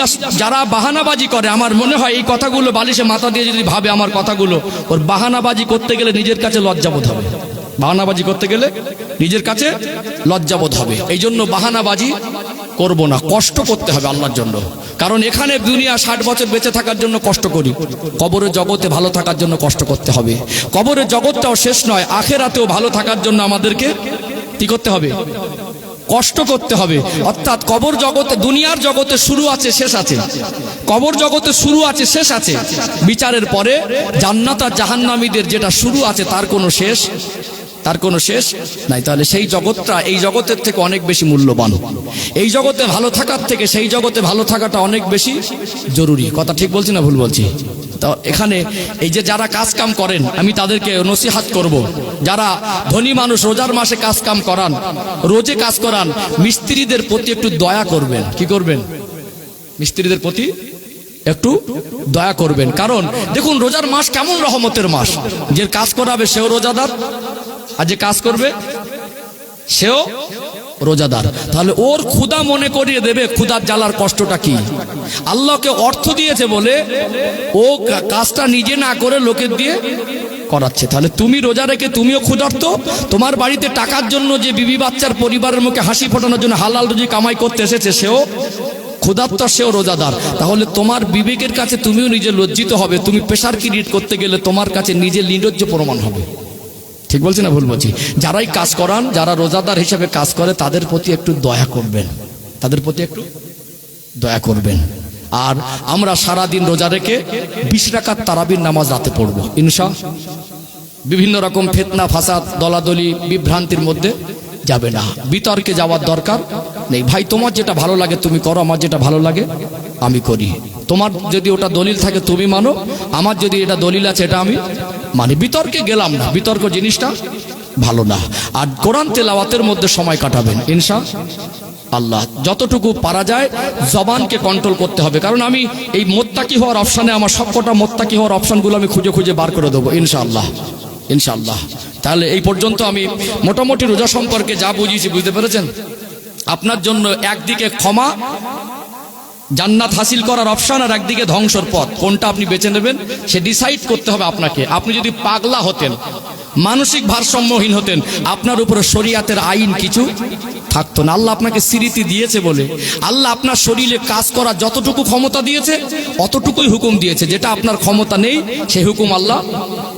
যারা বাহানাবাজি করে, আমার মনে হয় এই কথাগুলো বালিশে মাথা দিয়ে যদি ভাবে আমার কথাগুলো, ওর বাহানাবাজি করতে গেলে নিজের কাছে লজ্জাবোধ হবে। বাহানাবাজি করতে গেলে নিজের কাছে লজ্জাবোধ হবে। এই জন্য বাহানাবাজি করব না, কষ্ট করতে হবে আল্লাহর জন্য। কারণ এখানে দুনিয়া 60 বছর বেঁচে থাকার জন্য কষ্ট করি, কবরের জগতে ভালো থাকার জন্য কষ্ট করতে হবে। কবরের জগৎটাও শেষ নয়, আখেরাতেও ভালো থাকার জন্য আমাদেরকে কি করতে হবে? কষ্ট করতে হবে। অর্থাৎ কবর জগতে, দুনিয়ার জগতে শুরু আছে শেষ আছে, কবর জগতে শুরু আছে শেষ আছে, বিচারের পরে জান্নাত আর জাহান্নামীদের যেটা শুরু আছে তার কোনো শেষ, তার কোনো শেষ নাই। তাহলে সেই জগৎটা এই জগতের থেকে অনেক বেশি মূল্যবান। এই জগতে ভালো থাকার থেকে সেই জগতে ভালো থাকাটা অনেক বেশি জরুরি। কথা ঠিক বলছি না ভুল বলছি? তো এখানে এই যে যারা কাজ কাম করেন, আমি তাদেরকে নসিহাত করব, যারা ধনী মানুষ রোজার মাসে কাজ কাম করান, রোজে কাজ করান, মিস্ত্রিদের প্রতি একটু দয়া করবেন। কি করবেন? মিস্ত্রিদের প্রতি একটু দয়া করবেন। কারণ দেখুন রোজার মাস কেমন রহমতের মাস। যে কাজ করাবে সেও রোজাদার, আর যে কাজ করবে সেও রোজাদার। তাহলে ওর ক্ষুধা মনে করিয়ে দেবে ক্ষুধার জ্বালার কষ্টটা কি। আল্লাহকে অর্থ দিয়েছে বলে ও কাজটা নিজে না করে লোকের দিয়ে করাচ্ছে। তাহলে তুমি রোজা রেখে তুমিও ক্ষুধার্ত, তোমার বাড়িতে টাকার জন্য যে বিবি বাচ্চার পরিবারের মুখে হাসি ফোটানোর জন্য হালাল রুজি কামাই করতে এসেছে সেও ক্ষুধার্ত, সেও রোজাদার। তাহলে তোমার বিবেকের কাছে তুমিও নিজে লজ্জিত হবে। তুমি প্রেশার ক্রিয়েট করতে গেলে তোমার কাছে নিজে নির্লজ্জ প্রমাণ হবে। ঠিক বলছি না ভুল বলছি? যারাই কাজ করান, যারা রোজাদার হিসেবে কাজ করে তাদের প্রতি একটু দয়া করবেন, তাদের প্রতি একটু দয়া করবেন। আর আমরা সারাদিন রোজা রেখে 20 রাকাত তারাবির নামাজ রাতে পড়বো ইনশাআল্লাহ। বিভিন্ন রকম ফিতনা ফাসাদ দলাদলি বিভ্রান্তির মধ্যে যাবে না, বিতর্কে যাওয়ার দরকার নেই। ভাই তোমার যেটা ভালো লাগে তুমি করো, আমার যেটা ভালো লাগে আমি করি। তোমার যদি ওটা দলিল থাকে তুমি মানো, আমার যদি এটা দলিল আছে এটা আমি মানি। বিতর্কে গেলাম না, বিতর্ক জিনিসটা ভালো না। আর কোরআন তেলাওয়াতের মধ্যে সময় কাটাবেন ইনশাআল্লাহ। যতটুকু পারা যায় জবানকে কন্ট্রোল করতে হবে। কারণ আমি এই মোত্তাকি হওয়ার অপশানে আমার সবকটা মোত্তাকি হওয়ার অপশানগুলো আমি খুঁজে খুঁজে বার করে দেবো ইনশাআল্লাহ, ইনশাআল্লাহ। তাহলে এই পর্যন্ত আমি মোটামুটি রোজা সম্পর্কে যা বুঝিয়েছি, বুঝতে পেরেছেন? আপনার জন্য একদিকে ক্ষমা, জান্নাত হাসিল করার অপশন, আর একদিকে ধ্বংসর পথ। কোনটা আপনি বেছে নেবেন সে ডিসাইড করতে হবে আপনাকে। আপনি যদি পাগলা হতেন, মানসিক ভারসাম্যহীন হতেন, আপনার উপরে শরিয়াতের আইন কিছু থাকতো না। আল্লাহ আপনাকে স্মৃতি দিয়েছে বলে, আল্লাহ আপনার শরীরে কাজ করার যতটুকু ক্ষমতা দিয়েছে অতটুকুই হুকুম দিয়েছে। যেটা আপনার ক্ষমতা নেই সেই হুকুম আল্লাহ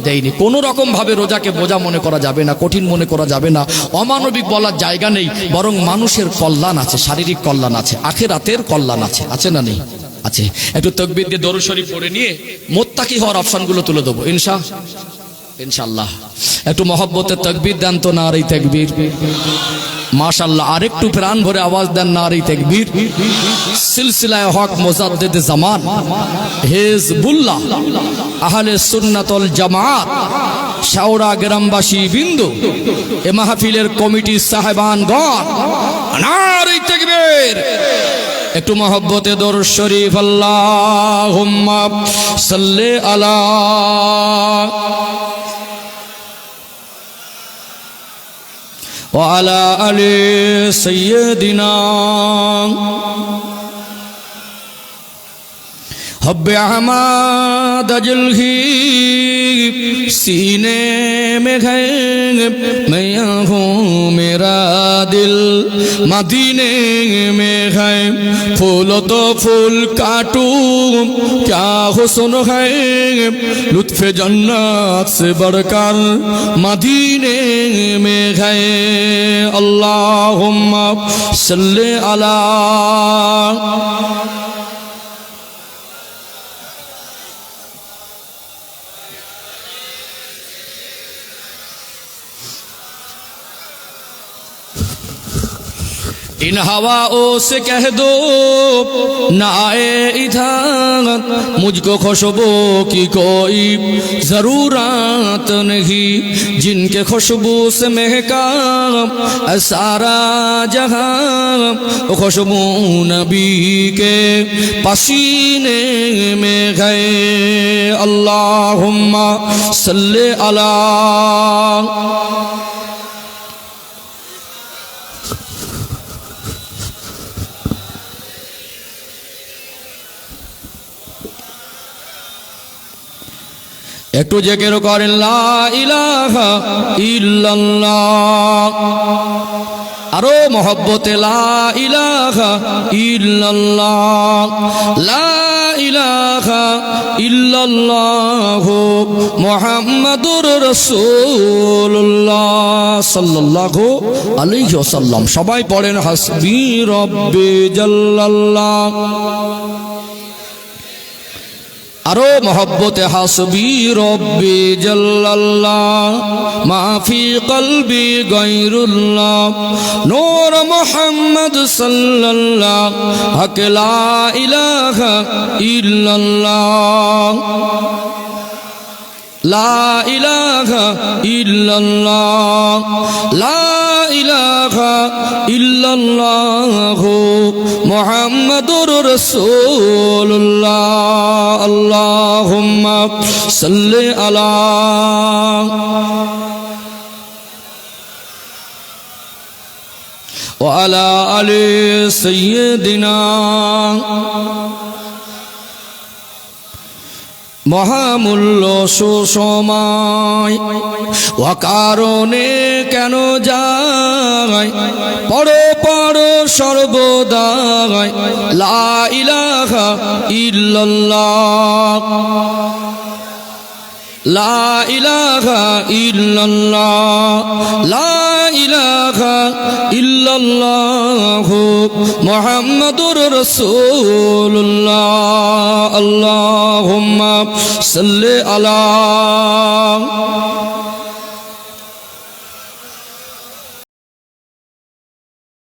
দেয়নি। কোনো রকম ভাবে রোজাকে বোঝা মনে করা যাবে না, কঠিন মনে করা যাবে না, অমানবিক বলার জায়গা নেই। বরং মানুষের কল্যাণ আছে, শারীরিক কল্যাণ আছে, আখিরাতের কল্যাণ আছে। আছে না নেই? আছে। একটু তাকবীর দিয়ে দরুদ শরীফ পড়ে নিয়ে মুত্তাকি হওয়ার অপশনগুলো তুলে দেবো ইনশাআল্লাহ। একটু মহব্বতের তাকবীর দেন তো, নারে তাকবীর, মাশাআল্লাহ। আরেকটু প্রাণ ভরে আওয়াজ দেন, নারে তাকবীর। সিলসিলায়ে হক মুজাদ্দিদ জামান হিজবুল্লাহ আহলে সুন্নাত ওয়াল জামাত শাওরা গ্রামবাসী বিন্দু, এ মাহফিলের কমিটি সাহেবানগণ, নারে তাকবীর। একটু মহব্বতে দরুদ শরীফ, আল্লাহুম্মা সাল্লি আলা ওয়া আলা আলি সাইয়্যিদিনা हब्बे अहमद जलही सीने में है, मैं हूँ मेरा दिल मदीने में है। फूल तो फूल काटूं क्या हुस्न है, लुत्फ़े जन्नत से बढ़कर मदीने में है। अल्लाहुम्मा सल्ली अला इन हवाओं से कह दो न आए इधर, मुझको खुशबू की कोई ज़रूरत नहीं, जिनके खुशबू से महका सारा जहां, खुशबू नबी के पसीने में गए। अल्लाहुम्मा सल्ले अला একটু জিকির করেন, লা ইলাহা ইল্লাল্লাহ। আরো মহব্বতে লা ইলাহা ইল্লাল্লাহ, লা ইলাহা ইল্লাল্লাহু মুহাম্মাদুর মুহাম্মাদুর রাসূলুল্লাহ সাল্লাল্লাহু আলাইহি ওয়াসাল্লাম। সবাই পড়েন হাসবি রব্বি জাল্লাল্লাহ। আরো মহব্বতে হাসবি রব্বি জাল্লাল্লাহ মাফি কলবি গায়রুল্লাহ নূর মুহাম্মদ সাল্লাল্লাহ হক লা ইলাহা ইল্লাল্লাহ লা ইলাহা ইল্লাল্লাহ লা ইলাহা ইল্লাল্লাহ মুহাম্মাদুর রাসূলুল্লাহ। আল্লাহুম্মা সাল্লি আলা ওয়া আলা আলি সাইয়্যিদিনা। মহামূল্য সুসময় অকারণে কেন যায় পড়ো পড়ো সর্বদাই লা ইলাহা ইল্লাল্লাহ লা ইলাহা ইল্লাল্লাহ লা ইলাহা ইল্লাল্লাহ মুহাম্মাদুর রাসূলুল্লাহ। আল্লাহুম্মা সাল্লি আলা